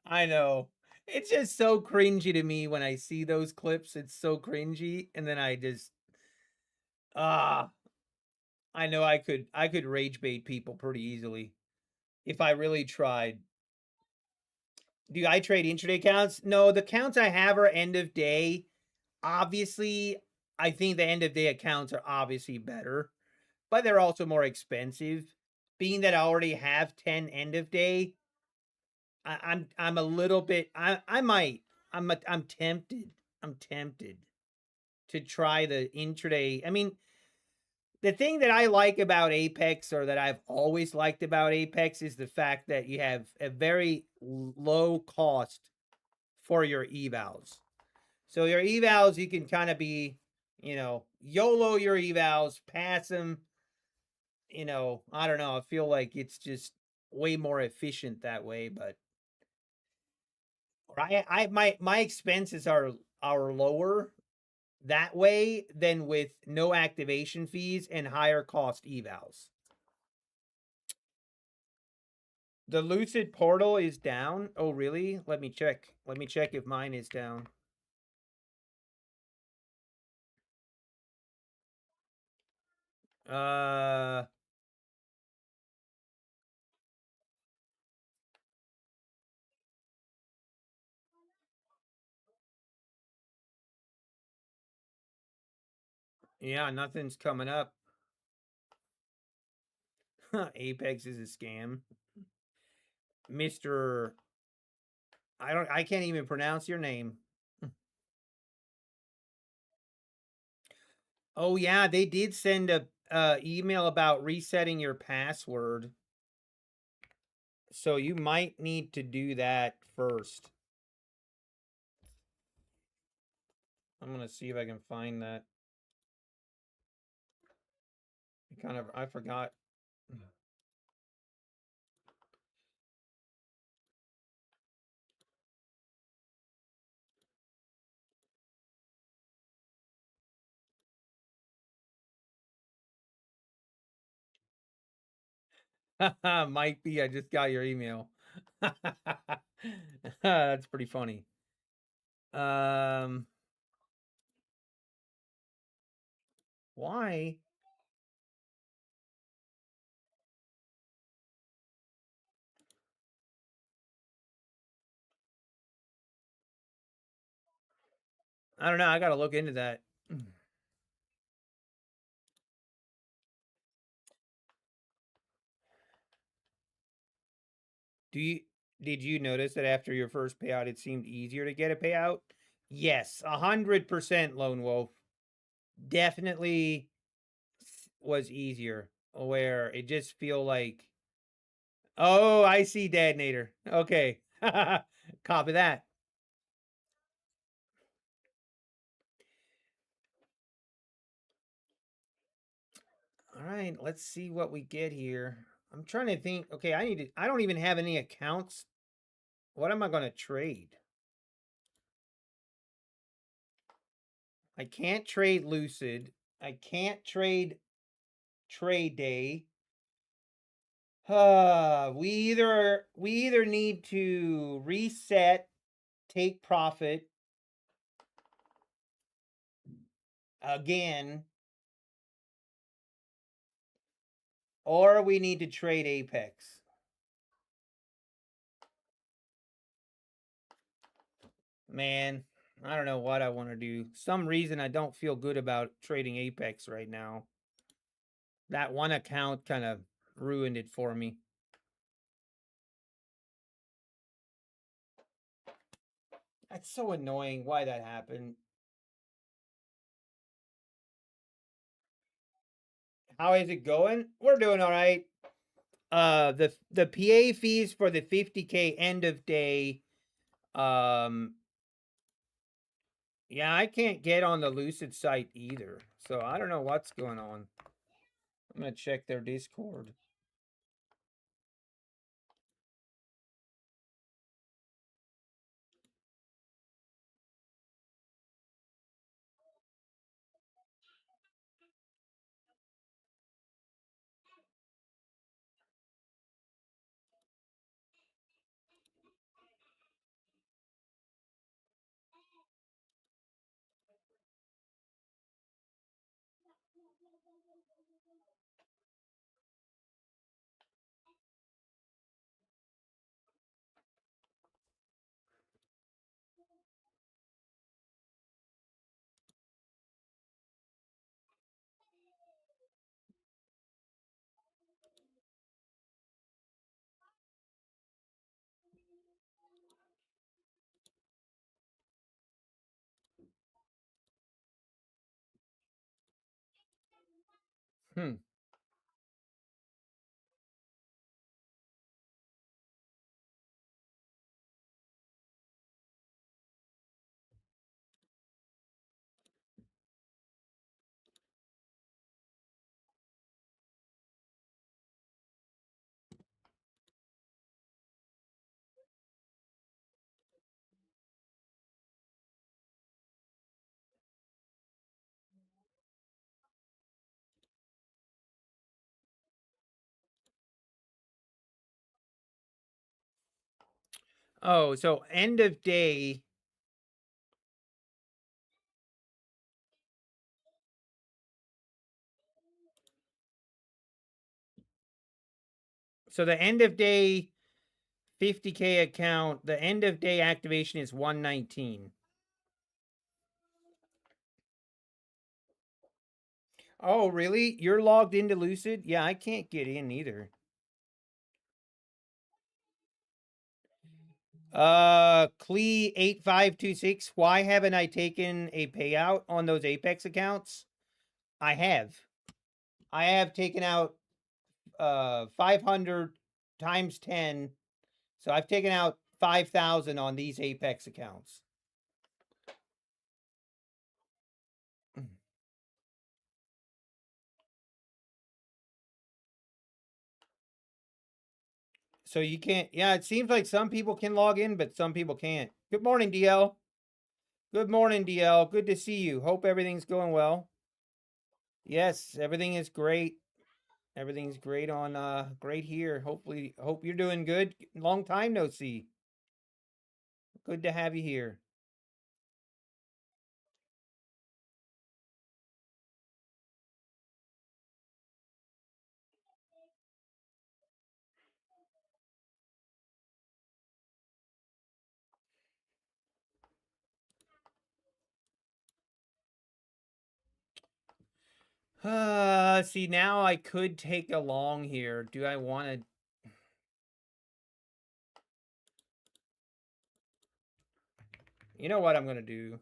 I know. It's just so cringy to me when I see those clips. It's so cringy, and then I just ah, I know I could rage bait people pretty easily if I really tried. Do I trade intraday counts? No, the counts I have are end of day. Obviously, I think the end of day accounts are obviously better, but they're also more expensive. Being that I already have 10 end of day, I'm a little bit I might I'm tempted. I'm tempted to try the intraday. I mean, the thing that I like about Apex, or that I've always liked about Apex, is the fact that you have a very low cost for your evals. So your evals, you can kind of be, YOLO your evals, pass them. I don't know. I feel like it's just way more efficient that way. But my expenses are lower that way than with no activation fees and higher cost evals. The Lucid portal is down. Oh, really? Let me check. Let me check if mine is down. Uh, yeah, nothing's coming up. Apex is a scam. Mr. I can't even pronounce your name. Oh yeah, they did send a email about resetting your password. So you might need to do that first. I'm going to see if I can find that. I forgot. Might be. I just got your email. That's pretty funny. Why? I don't know. I got to look into that. Do you Did you notice that after your first payout it seemed easier to get a payout? Yes, 100% Lone Wolf. Definitely was easier, where it just feel like, oh, I see Detonator. Okay. Copy that. All right, let's see what we get here. I'm trying to think. Okay, I don't even have any accounts. What am I going to trade? I can't trade Lucid. I can't trade Trade Day. We either need to reset, take profit again, or we need to trade Apex. Man, I don't know what I want to do. Some reason I don't feel good about trading Apex right now. That one account kind of ruined it for me. That's so annoying why that happened. How is it going? We're doing all right. The PA fees for the 50K end of day. Yeah, I can't get on the Lucid site either. So I don't know what's going on. I'm gonna check their Discord. Hmm. Oh, so end of day. So the end of day 50K account, the end of day activation is 119. Oh, really? You're logged into Lucid? Yeah, I can't get in either. Clee8526, why haven't I taken a payout on those Apex accounts? I have. I have taken out 500 times 10. So I've taken out 5,000 on these Apex accounts. So you can't, yeah, it seems like some people can log in, but some people can't. Good morning, DL. Good morning, DL. Good to see you. Hope everything's going well. Yes, everything is great. Everything's great on great here. Hopefully, hope you're doing good. Long time no see. Good to have you here. See, now I could take a long here. Do I want to? You know what I'm going to do?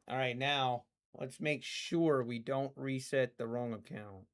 All right, now let's make sure we don't reset the wrong account.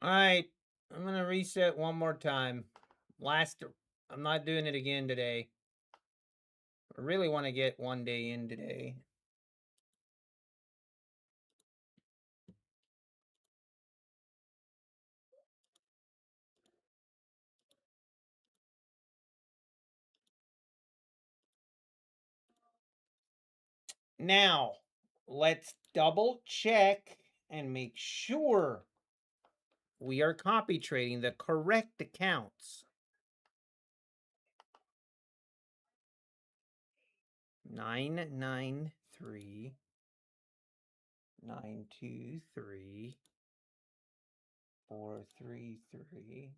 All right, I'm gonna reset one more time. I'm not doing it again today. I really want to get one day in today. Now, let's double check and make sure we are copy trading the correct accounts. 993 923 433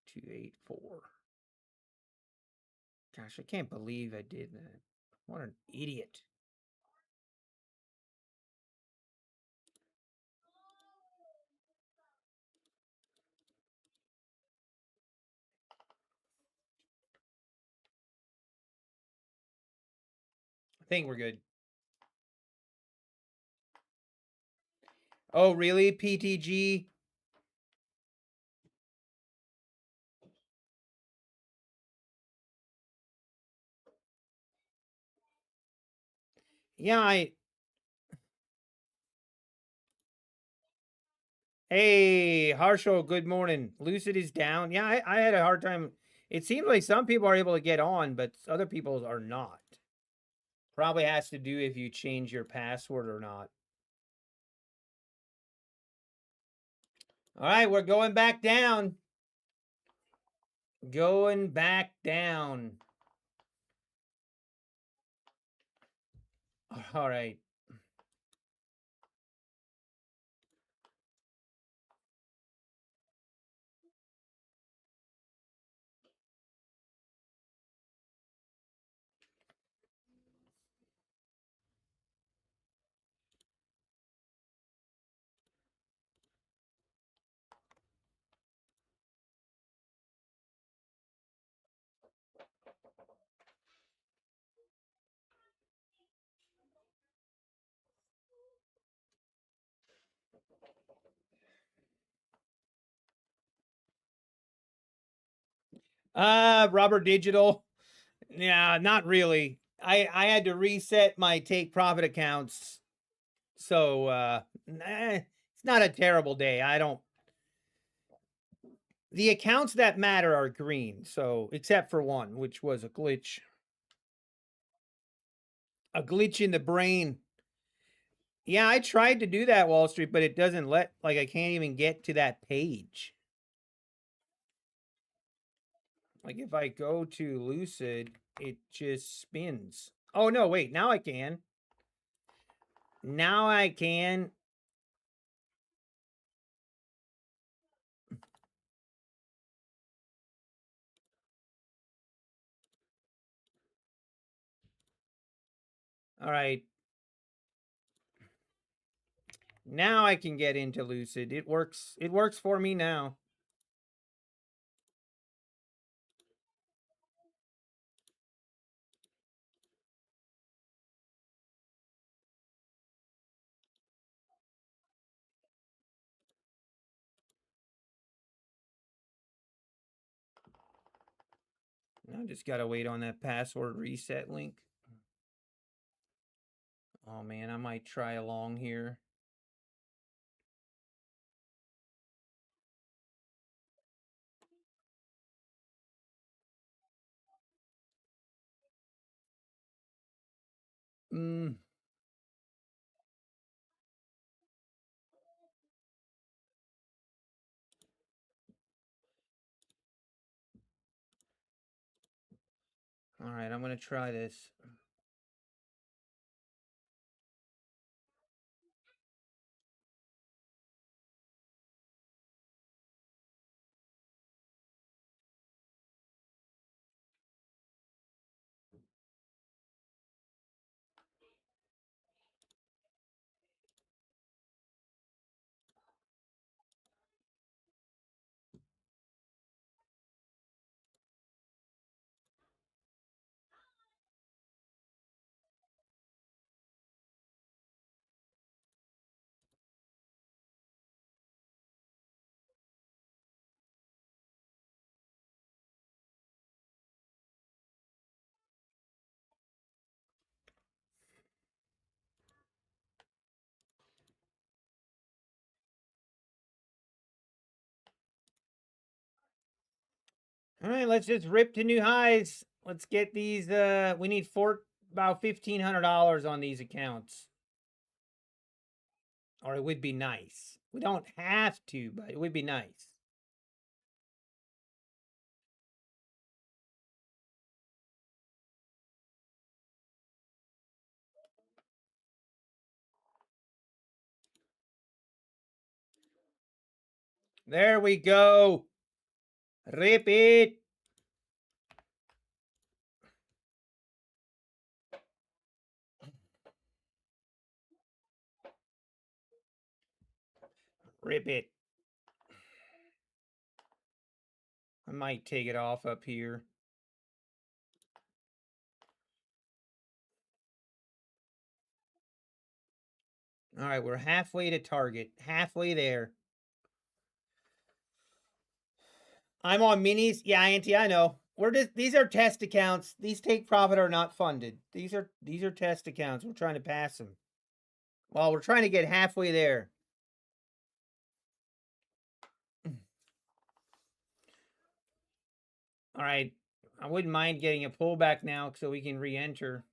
284. Gosh, I can't believe I did that. What an idiot. I think we're good. Oh, really? PTG? Yeah, Hey, Harshal, good morning. Lucid is down. Yeah, I had a hard time. It seems like some people are able to get on, but other people are not. Probably has to do if you change your password or not. All right, we're going back down. Going back down. All right. Rubber Digital. Yeah, not really. I had to reset my take profit accounts. So it's not a terrible day. The accounts that matter are green, so except for one, which was a glitch. A glitch in the brain. Yeah, I tried to do that, Wall Street, but it doesn't I can't even get to that page. Like if I go to Lucid, it just spins. Oh no, wait, now I can. Now I can. All right. Now I can get into Lucid. It works. It works for me now. I just got to wait on that password reset link. Oh man, I might try along here. Mm. All right, I'm going to try this. All right, let's just rip to new highs. Let's get these. We need about $1,500 on these accounts, or it would be nice. We don't have to, but it would be nice. There we go. Rip it. Rip it. I might take it off up here. All right, we're halfway to target. Halfway there. I'm on minis. Yeah, Auntie, I know. These are test accounts. These take profit are not funded. These are test accounts. We're trying to pass them. Well, we're trying to get halfway there. All right. I wouldn't mind getting a pullback now so we can re-enter.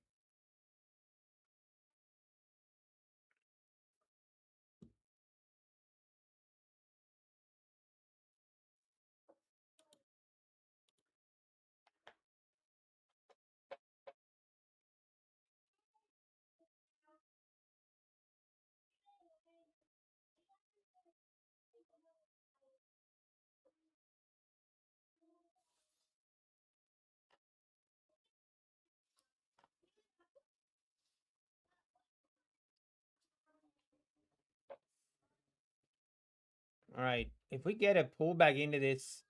All right. If we get a pullback into this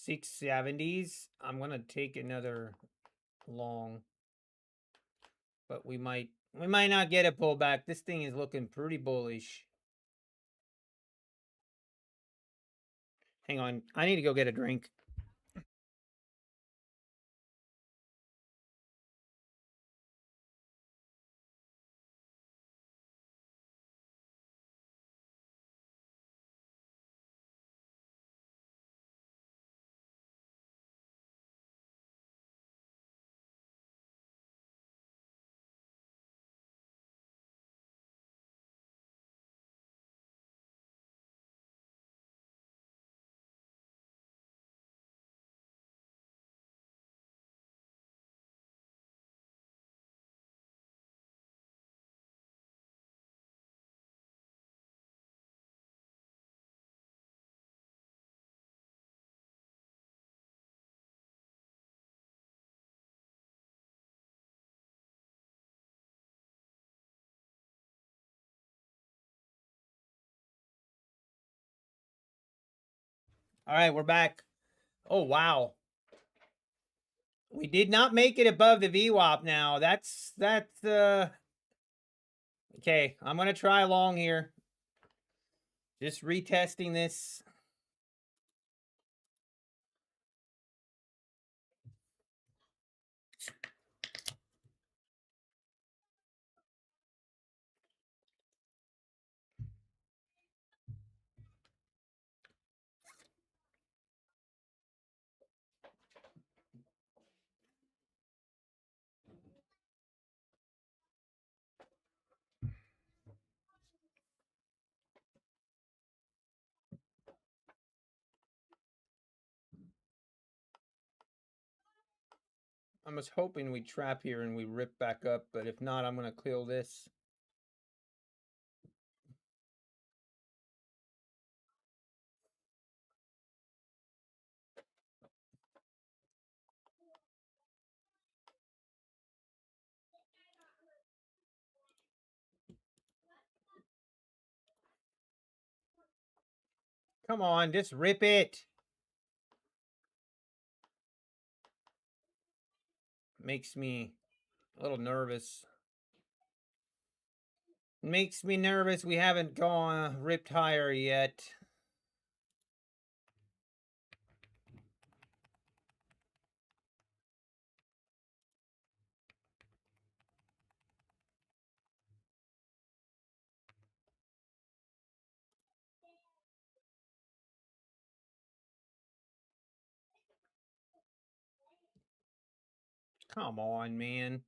670s, I'm going to take another long. But we might not get a pullback. This thing is looking pretty bullish. Hang on. I need to go get a drink. All right, we're back. Oh, wow. We did not make it above the VWAP now. That's okay, I'm going to try long here. Just retesting this. I was hoping we trap here and we rip back up, but if not, I'm going to kill this. Come on, just rip it. Makes me a little nervous. Makes me nervous. We haven't gone ripped higher yet. Come on, man.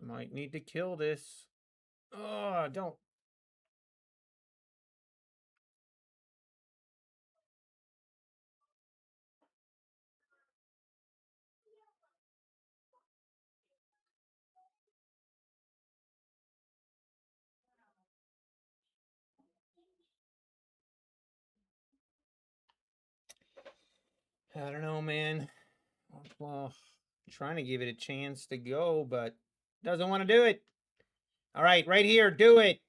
Might need to kill this. Oh, don't. I don't know, man. Well, trying to give it a chance to go, but doesn't want to do it. All right, right here, do it.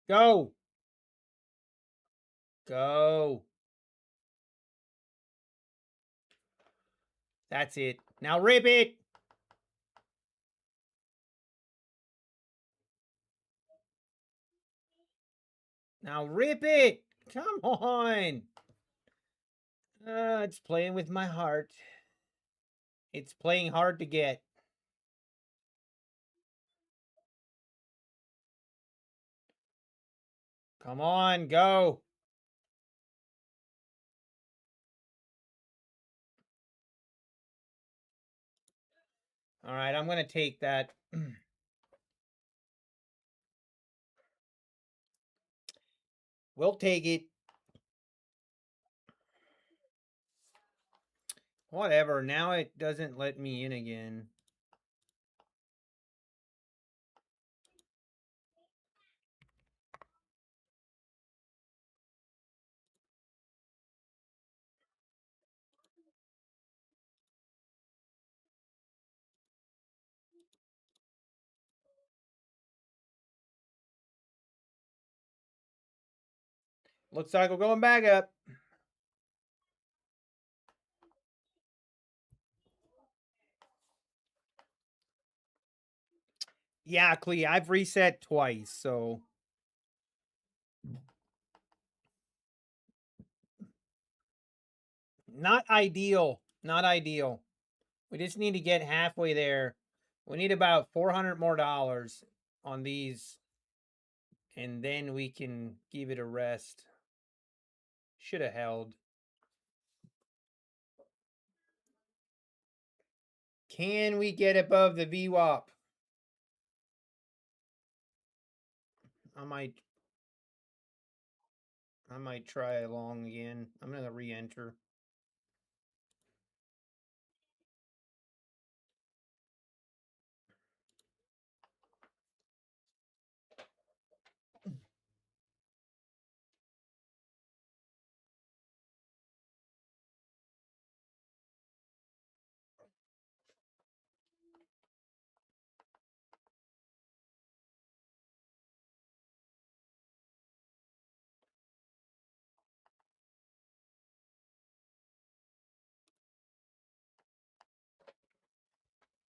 Go. Go. That's it. Now rip it. Now rip it. Come on. It's playing with my heart. It's playing hard to get. Come on, go. All right, I'm going to take that. We'll take it. Whatever. Now it doesn't let me in again. Looks like we're going back up. Yeah, Clee, I've reset twice, so. Not ideal. Not ideal. We just need to get halfway there. We need about $400 more on these. And then we can give it a rest. Should have held. Can we get above the VWAP? I might try along again. I'm gonna re-enter.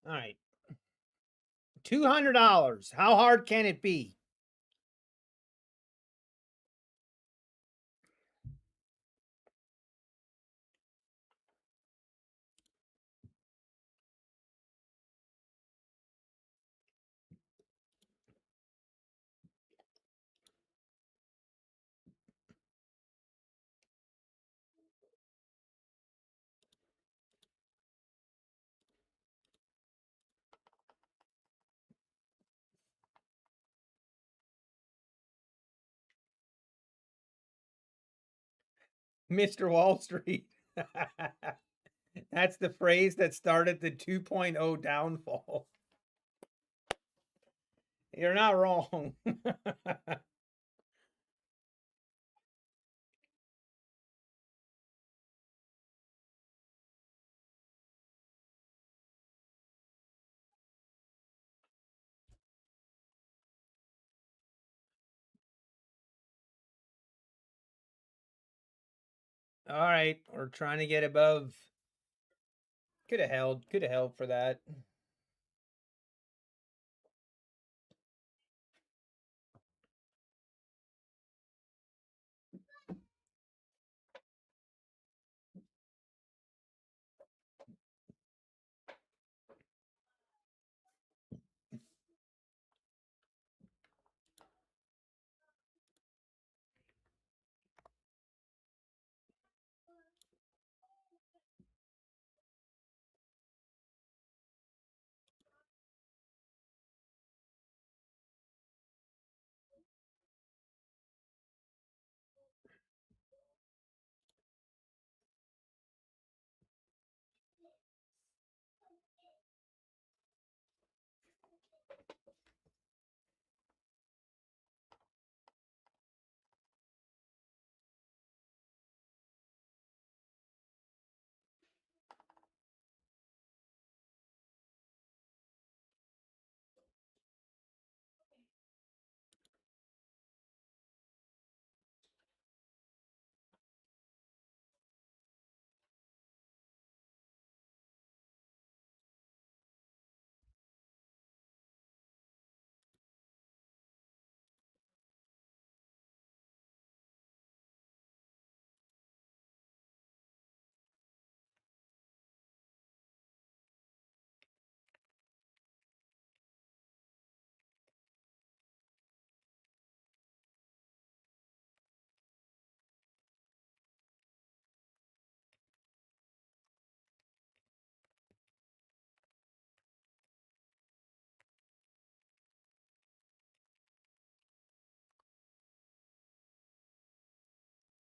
All right. $200. How hard can it be? Mr. Wall Street. That's the phrase that started the 2.0 downfall. You're not wrong. All right, we're trying to get above. Could have held for that.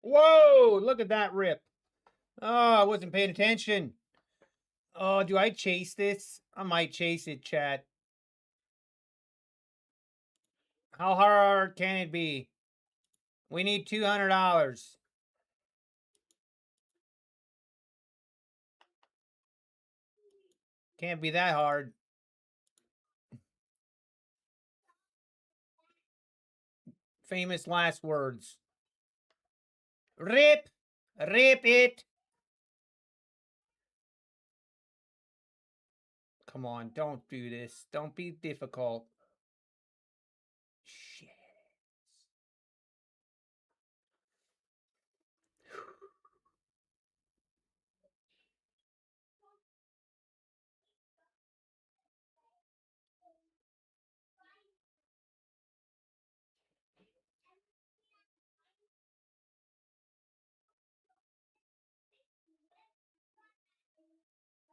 Whoa, look at that rip. Oh, I wasn't paying attention. Oh, do I chase this? I might chase it, chat. How hard can it be? We need $200. Can't be that hard. Famous last words. Rip. Rip it. Come on, don't do this. Don't be difficult. Shit.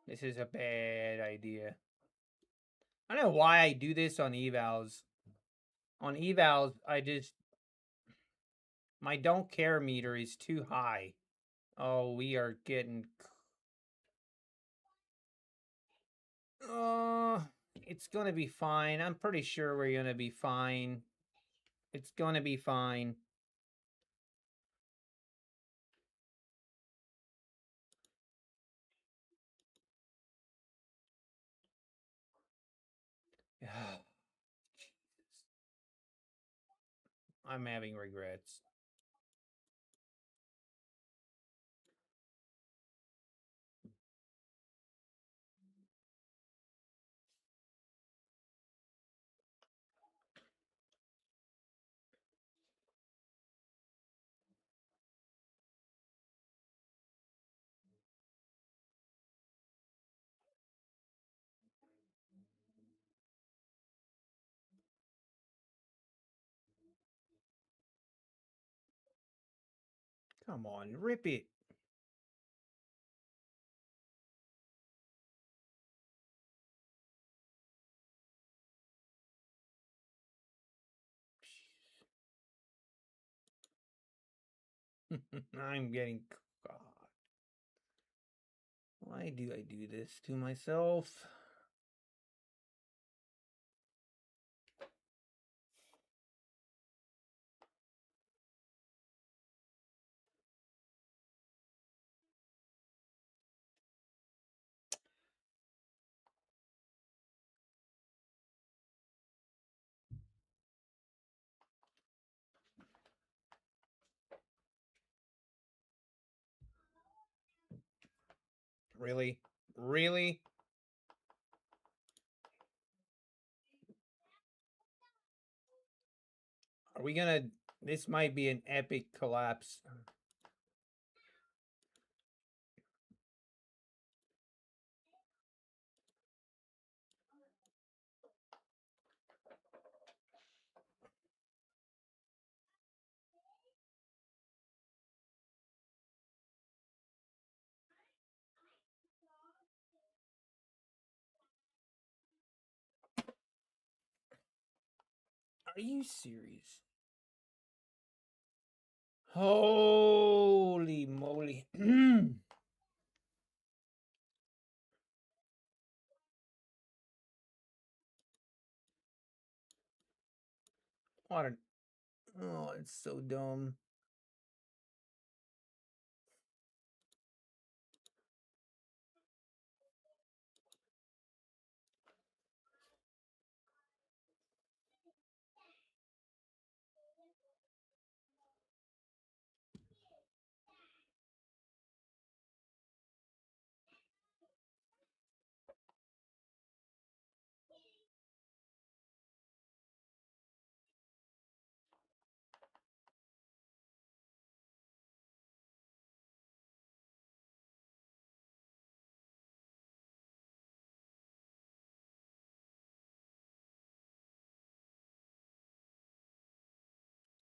This is a bad idea. I don't know why I do this on evals. On evals, my don't care meter is too high. Oh, we are getting... it's gonna be fine. I'm pretty sure we're gonna be fine. It's gonna be fine. I'm having regrets. Come on, rip it. I'm getting... God. Why do I do this to myself? Really? Really? Are we gonna... This might be an epic collapse. Are you serious? Holy moly. What an... Oh, it's so dumb.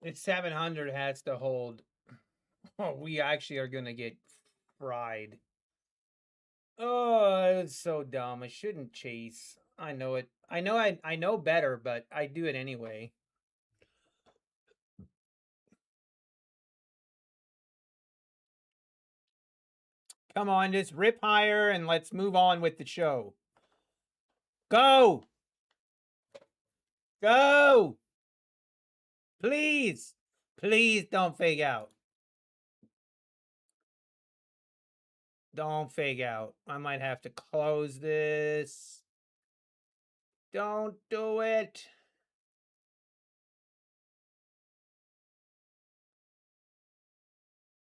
It's 700 has to hold. Oh, we actually are gonna get fried. Oh, it's so dumb. I shouldn't chase. I know it. I know better, but I do it anyway. Come on, just rip higher and let's move on with the show. Go! Go! Please! Please don't fake out. Don't fake out. I might have to close this. Don't do it.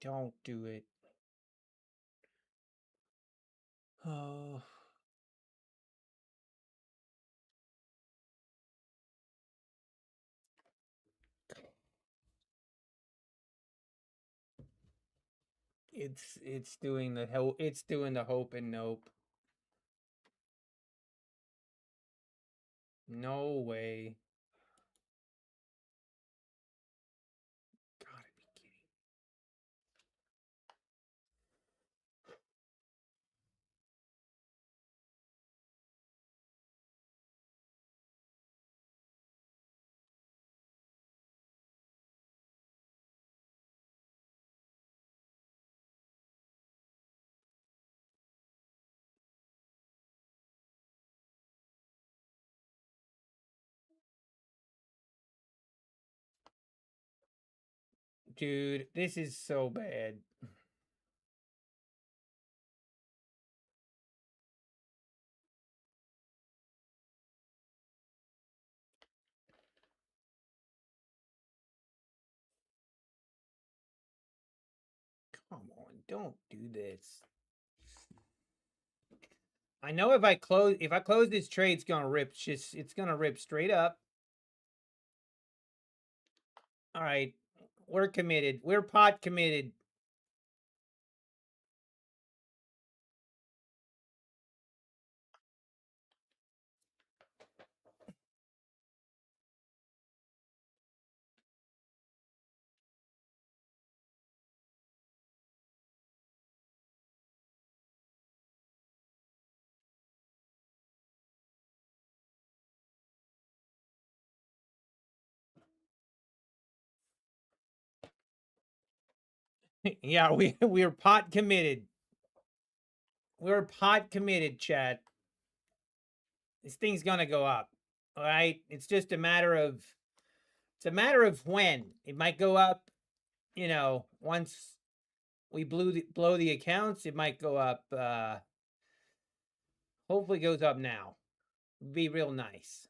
Don't do it. Oh. It's doing the hope and nope. No way. Gotta be kidding. Dude, this is so bad. Come on, don't do this. I know if I close this trade, it's gonna rip. It's gonna rip straight up. All right, we're committed. We're pot committed. Yeah, we're pot committed. We're pot committed, chat. This thing's gonna go up. All right, it's just a matter of when. It might go up, you know, once we blow the accounts, it might go up. Hopefully, it goes up now. It'd be real nice.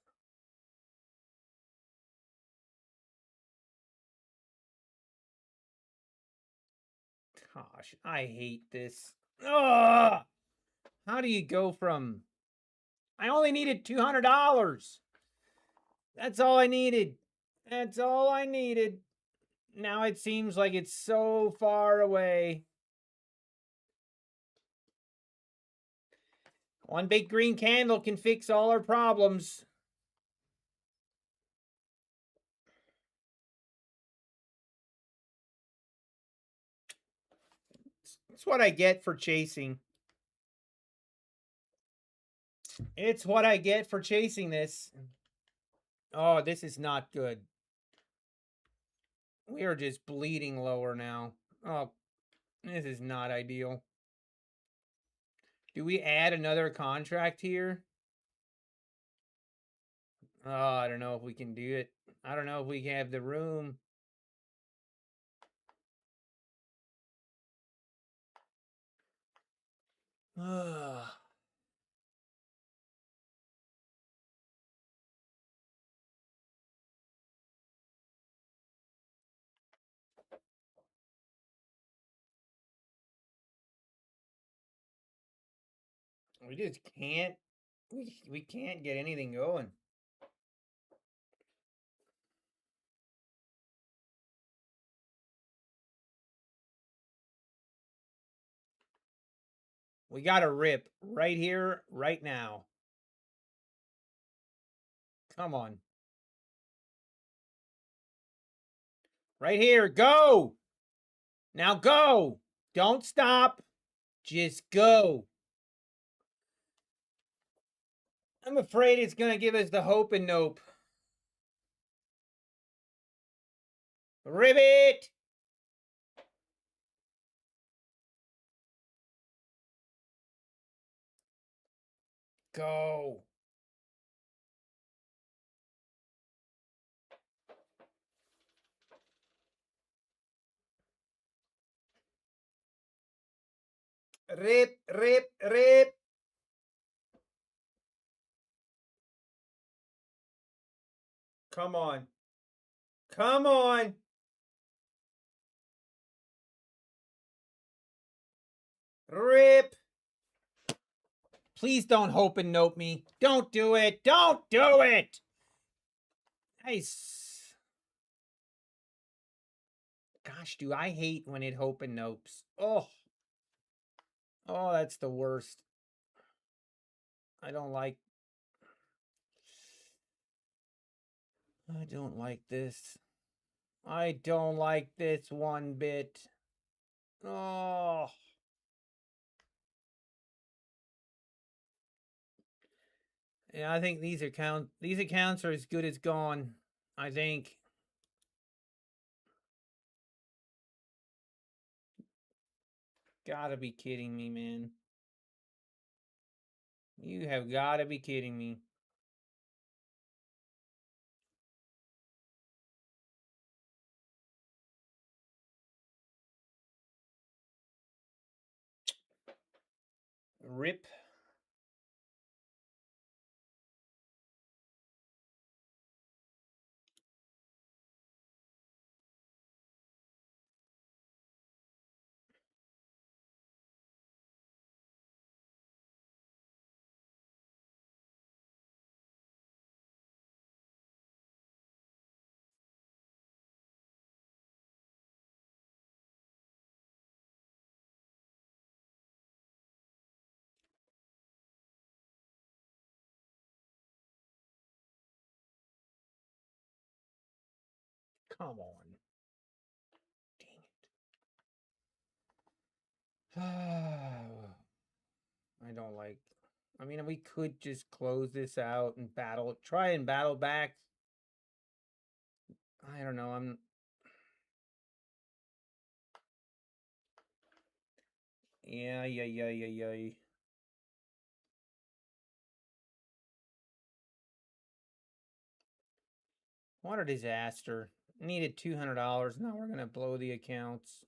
Gosh, I hate this. Ugh! How do you go from? I only needed $200. That's all I needed. That's all I needed. Now it seems like it's so far away. One big green candle can fix all our problems. It's what I get for chasing. It's what I get for chasing this. Oh, this is not good. We are just bleeding lower now. Oh, this is not ideal. Do we add another contract here? Oh, I don't know if we can do it. I don't know if we have the room. We just can't. We can't get anything going. We got to rip right here, right now. Come on. Right here. Go. Now go. Don't stop. Just go. I'm afraid it's going to give us the hope and nope. Ribbit. Go. Rip, rip, rip. Come on. Come on. Rip. Please don't hope and note me. Don't do it. Don't do it. Nice. Gosh, do I hate when it hope and nopes. Oh. Oh, that's the worst. I don't like this. I don't like this one bit. Oh. Yeah, I think these accounts are as good as gone. I think. Gotta be kidding me, man. You have gotta be kidding me. Rip. Come on. Dang it. I don't like. I mean, we could just close this out and try and battle back. I don't know. Yeah. What a disaster. Needed $200. Now we're going to blow the accounts.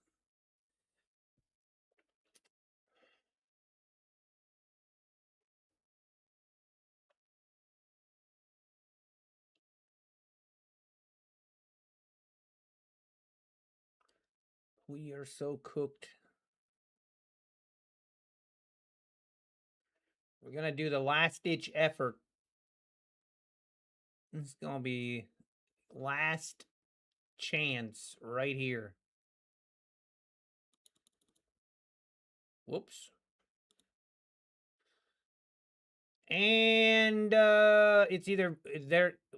We are so cooked. We're going to do the last ditch effort. It's going to be last chance right here. Whoops. And it's either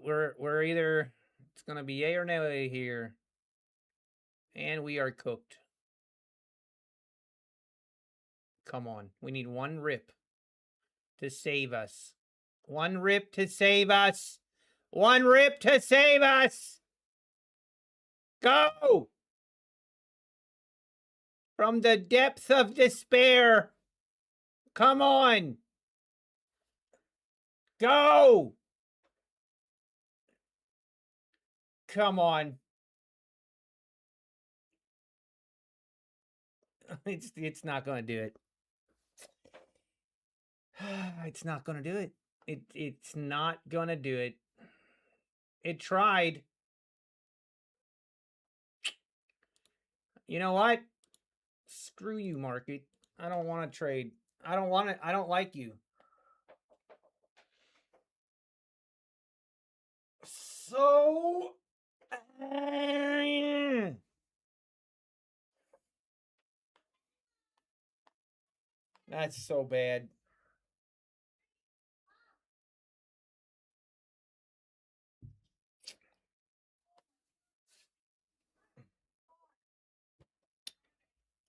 we're either it's going to be yay or nay here. And we are cooked. Come on. We need one rip to save us. One rip to save us. One rip to save us. Go! From the depths of despair. Come on. Go! Come on. It's not going to do it. It's not going to do it. It's not going to do it. It tried. You know what? Screw you, market. I don't want to trade. I don't want it. I don't like you. So that's so bad.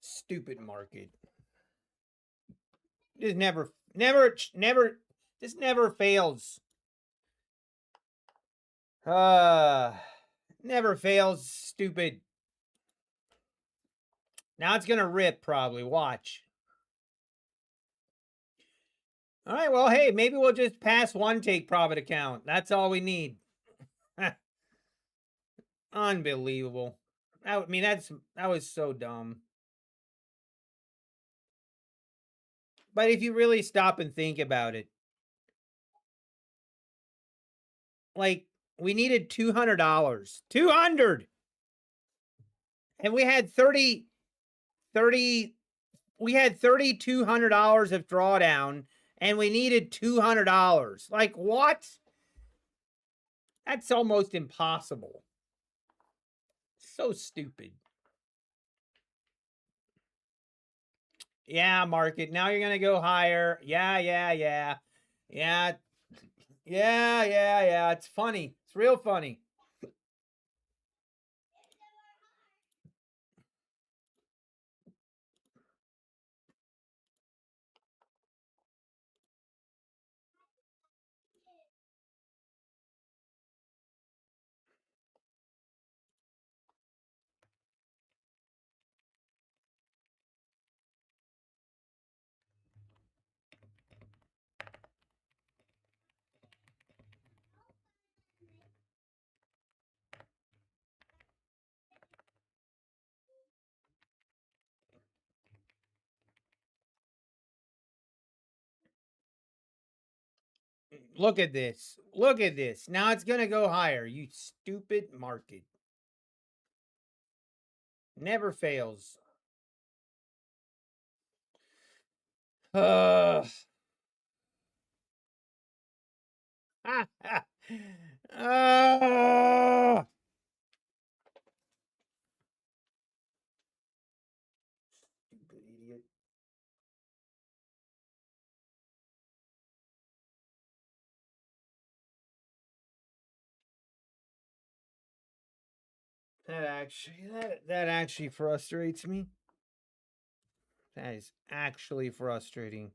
Stupid market. This never this never fails. Never fails. Stupid. Now it's gonna rip probably. Watch. All right, well, hey, maybe we'll just pass one take profit account. That's all we need. Unbelievable. I mean, that was so dumb. But if you really stop and think about it, like, we needed $200. 200! And we had we had $3,200 of drawdown, and we needed $200. Like, what? That's almost impossible. So stupid. Yeah, market. Now you're going to go higher. Yeah. Yeah. It's funny. It's real funny. Look at this. Look at this. Now it's going to go higher. You stupid market. Never fails. Uh, uh, stupid idiot. That actually frustrates me. That is actually frustrating.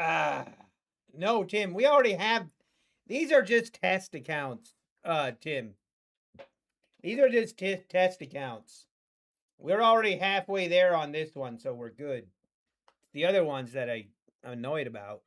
Ah, no, Tim. We already have. These are just test accounts, Tim. These are just test accounts. We're already halfway there on this one, so we're good. The other ones that I'm annoyed about.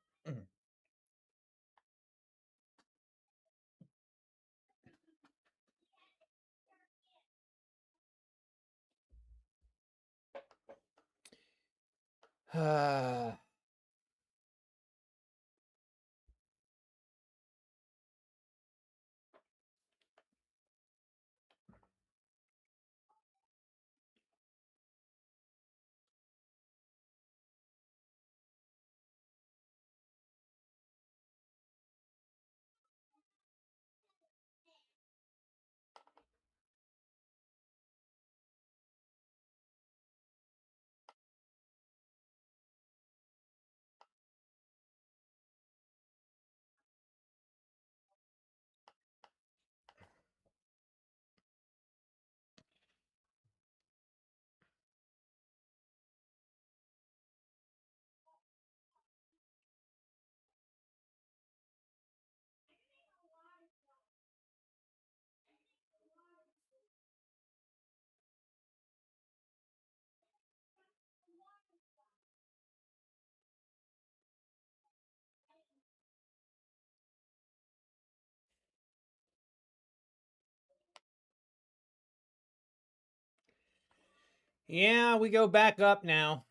Yeah, we go back up now.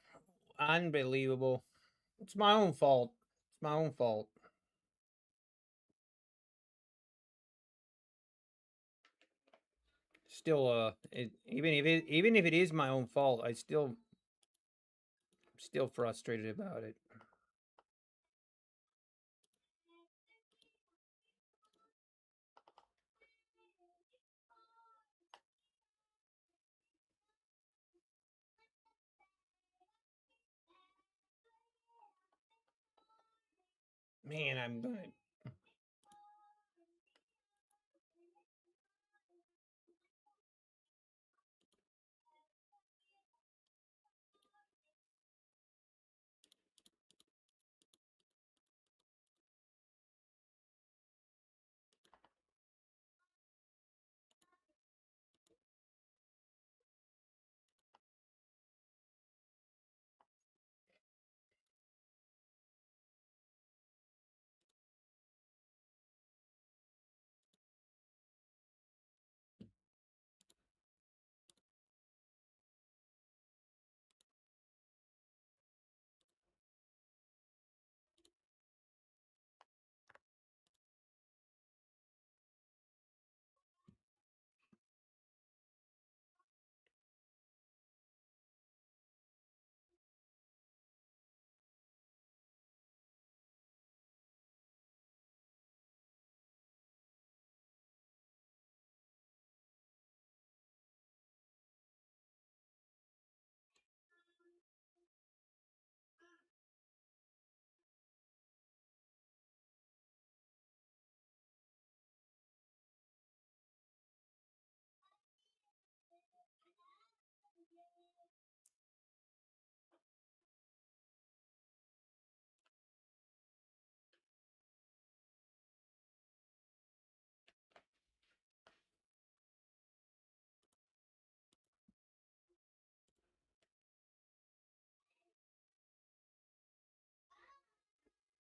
Unbelievable. It's my own fault. It's my own fault. Still, even if it is my own fault, I still frustrated about it. Man, I'm gonna.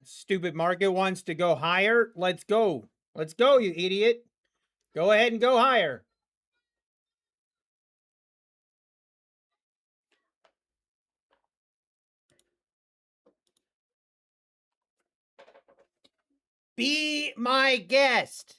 Stupid market wants to go higher. Let's go. Let's go, you idiot. Go ahead and go higher. Be my guest.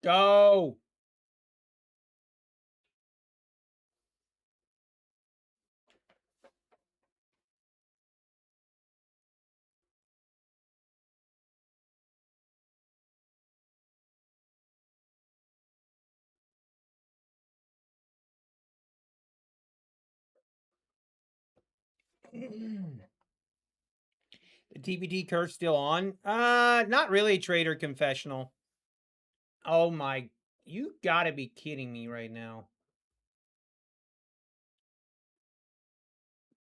Go. The TBD curve still on? Not really, Trader Confessional. Oh my, you gotta be kidding me right now.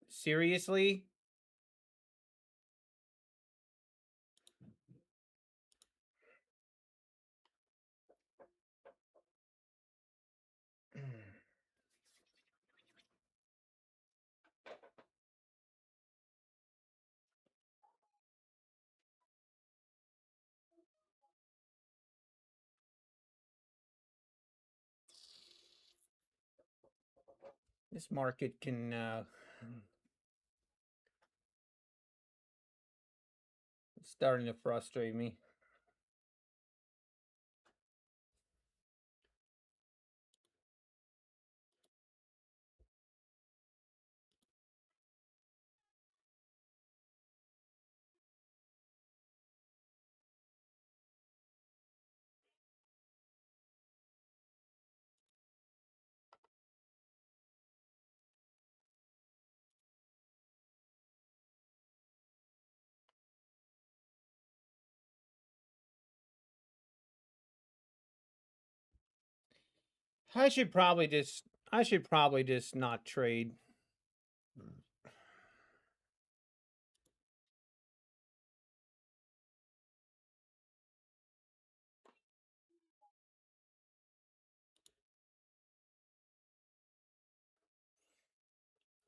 Seriously? This market can, it's starting to frustrate me. I should probably just not trade.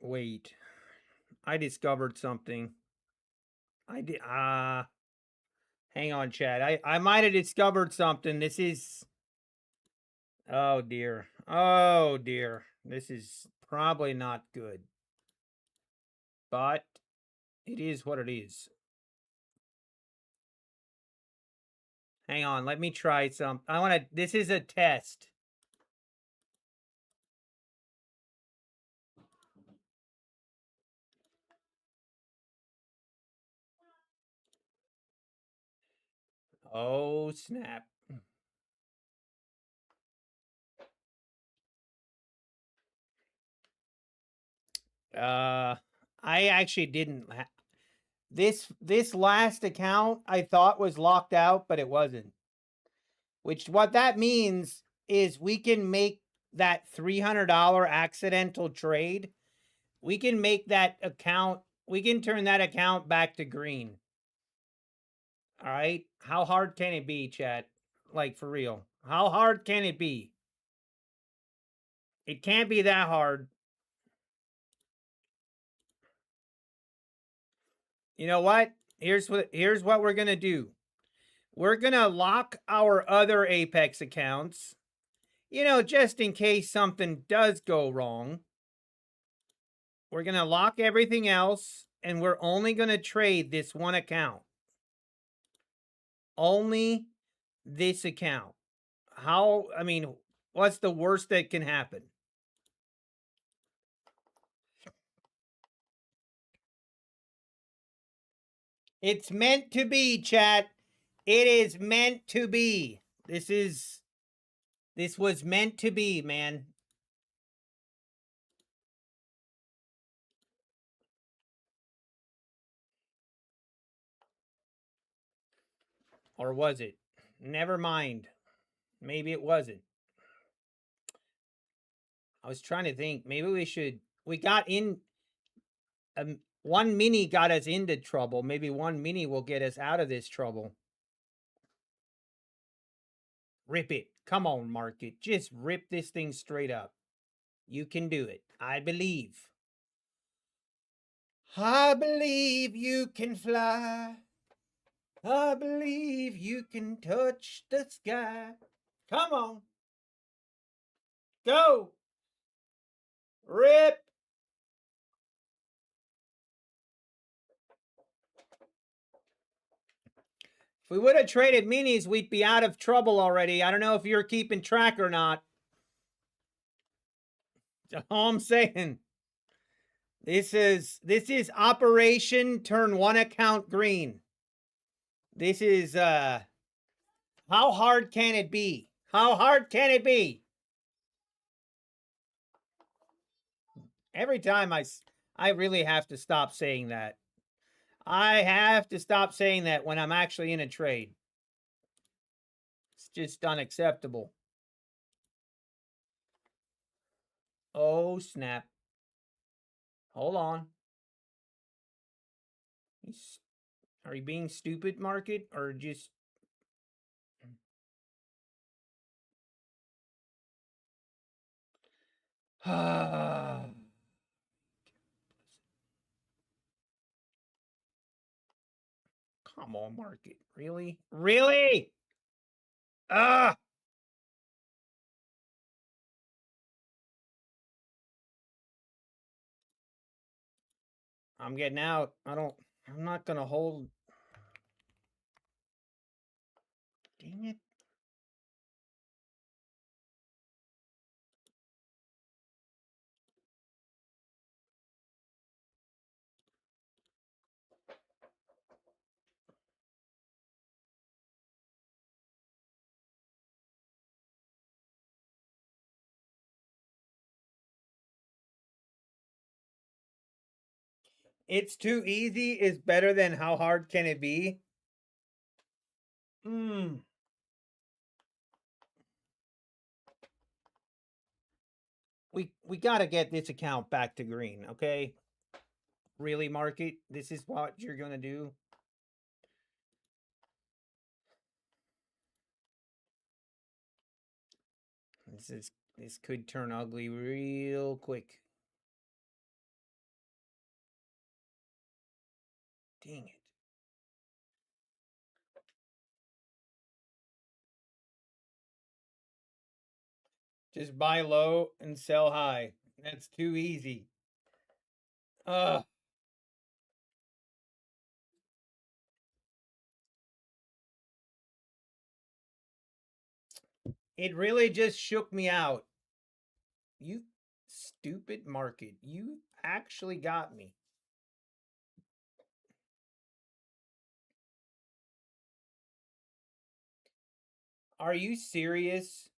Wait. I discovered something. I did hang on, Chad. I might have discovered something. This is oh dear. Oh dear. This is probably not good. But it is what it is. Hang on, let me try some. I want to this is a test. Oh, snap. I actually didn't this last account I thought was locked out, but it wasn't. Which what that means is we can make that $300 accidental trade. We can make that account, we can turn that account back to green. All right? How hard can it be, chat? Like for real. How hard can it be? It can't be that hard. You know what? Here's what we're going to do. We're going to lock our other Apex accounts, you know, just in case something does go wrong. We're going to lock everything else, and we're only going to trade this one account. Only this account. How, I mean, what's the worst that can happen? It's meant to be, chat. It is meant to be. This was meant to be, man. Or was it? Never mind. Maybe it wasn't. I was trying to think. Maybe we got in. One mini got us into trouble. Maybe one mini will get us out of this trouble. Rip it. Come on, market. Just rip this thing straight up. You can do it. I believe. I believe you can fly. I believe you can touch the sky. Come on. Go. Rip. If we would have traded minis, we'd be out of trouble already. I don't know if you're keeping track or not. That's all I'm saying. This is Operation Turn One Account Green. This is how hard can it be? How hard can it be? Every time I really have to stop saying that. I have to stop saying that when I'm actually in a trade. It's just unacceptable. Oh, snap. Hold on. Are you being stupid, market, or just... Come on, market. Really? Really? Ah! I'm getting out. I'm not gonna hold. Dang it. It's too easy is better than how hard can it be? we got to get this account back to green, okay? Really, market? This is what you're going to do? This could turn ugly real quick. Dang it. Just buy low and sell high. That's too easy. Ugh. It really just shook me out. You stupid market. You actually got me. Are you serious?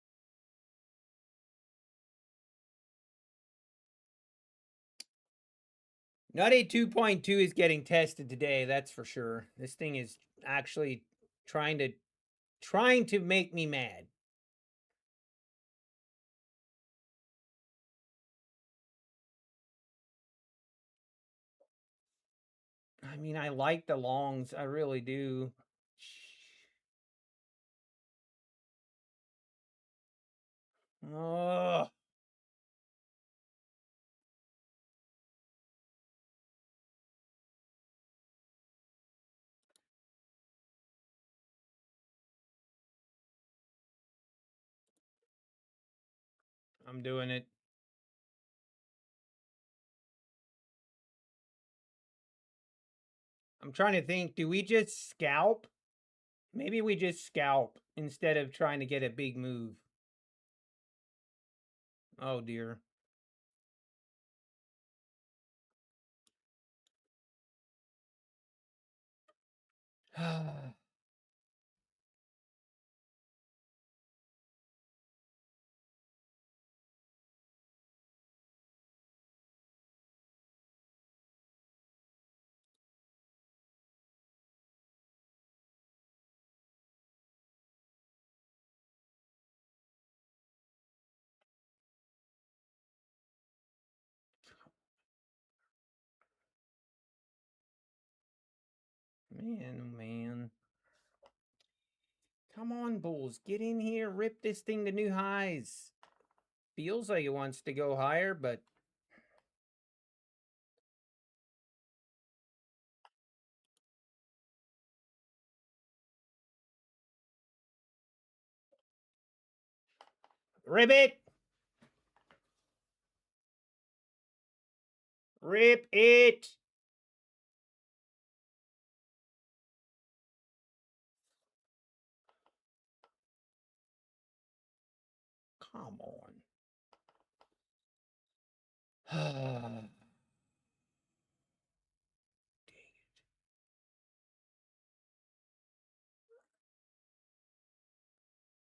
Nutty 2.2 is getting tested today, that's for sure. This thing is actually trying to make me mad. I mean, I like the longs, I really do. Oh. I'm doing it. I'm trying to think, do we just scalp? Maybe we just scalp instead of trying to get a big move. Oh dear. Man, oh man. Come on, Bulls. Get in here. Rip this thing to new highs. Feels like it wants to go higher, but rip it. Rip it. Come on. Dang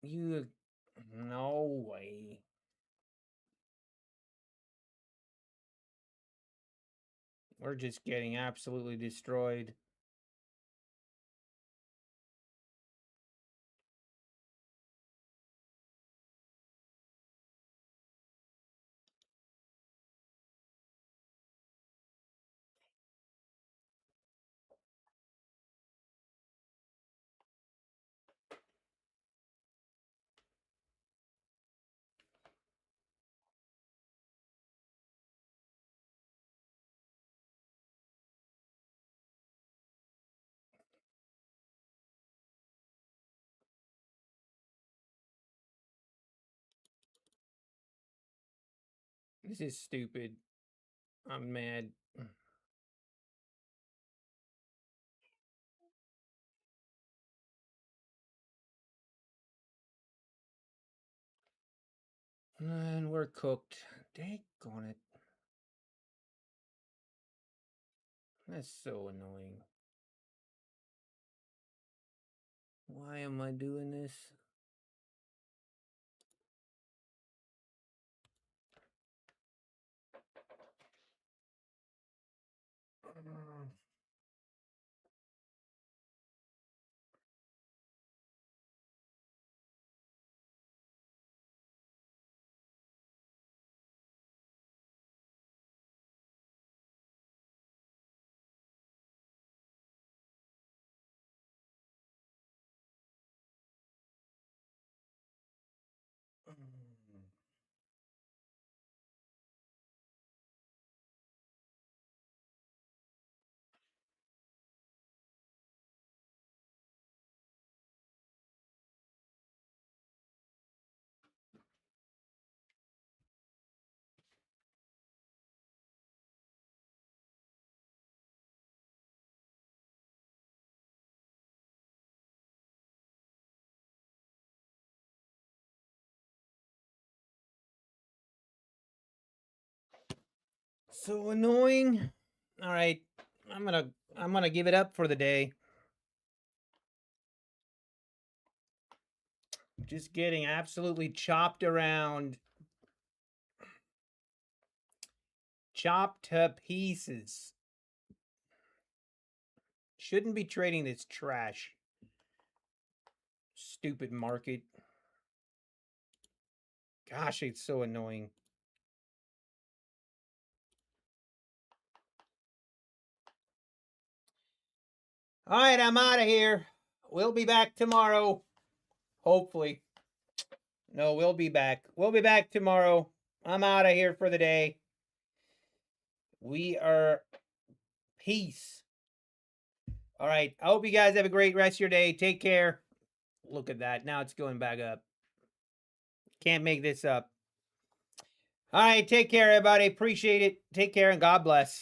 it. You. No way. We're just getting absolutely destroyed. This is stupid. I'm mad. And we're cooked. Daggone it. That's so annoying. Why am I doing this? So annoying. All right, I'm gonna give it up for the day. Just getting absolutely chopped around. Chopped to pieces. Shouldn't be trading this trash. Stupid market. Gosh, it's so annoying. All right, I'm out of here. We'll be back tomorrow. Hopefully. No, we'll be back. We'll be back tomorrow. I'm out of here for the day. We are peace. All right. I hope you guys have a great rest of your day. Take care. Look at that. Now it's going back up. Can't make this up. All right. Take care, everybody. Appreciate it. Take care and God bless.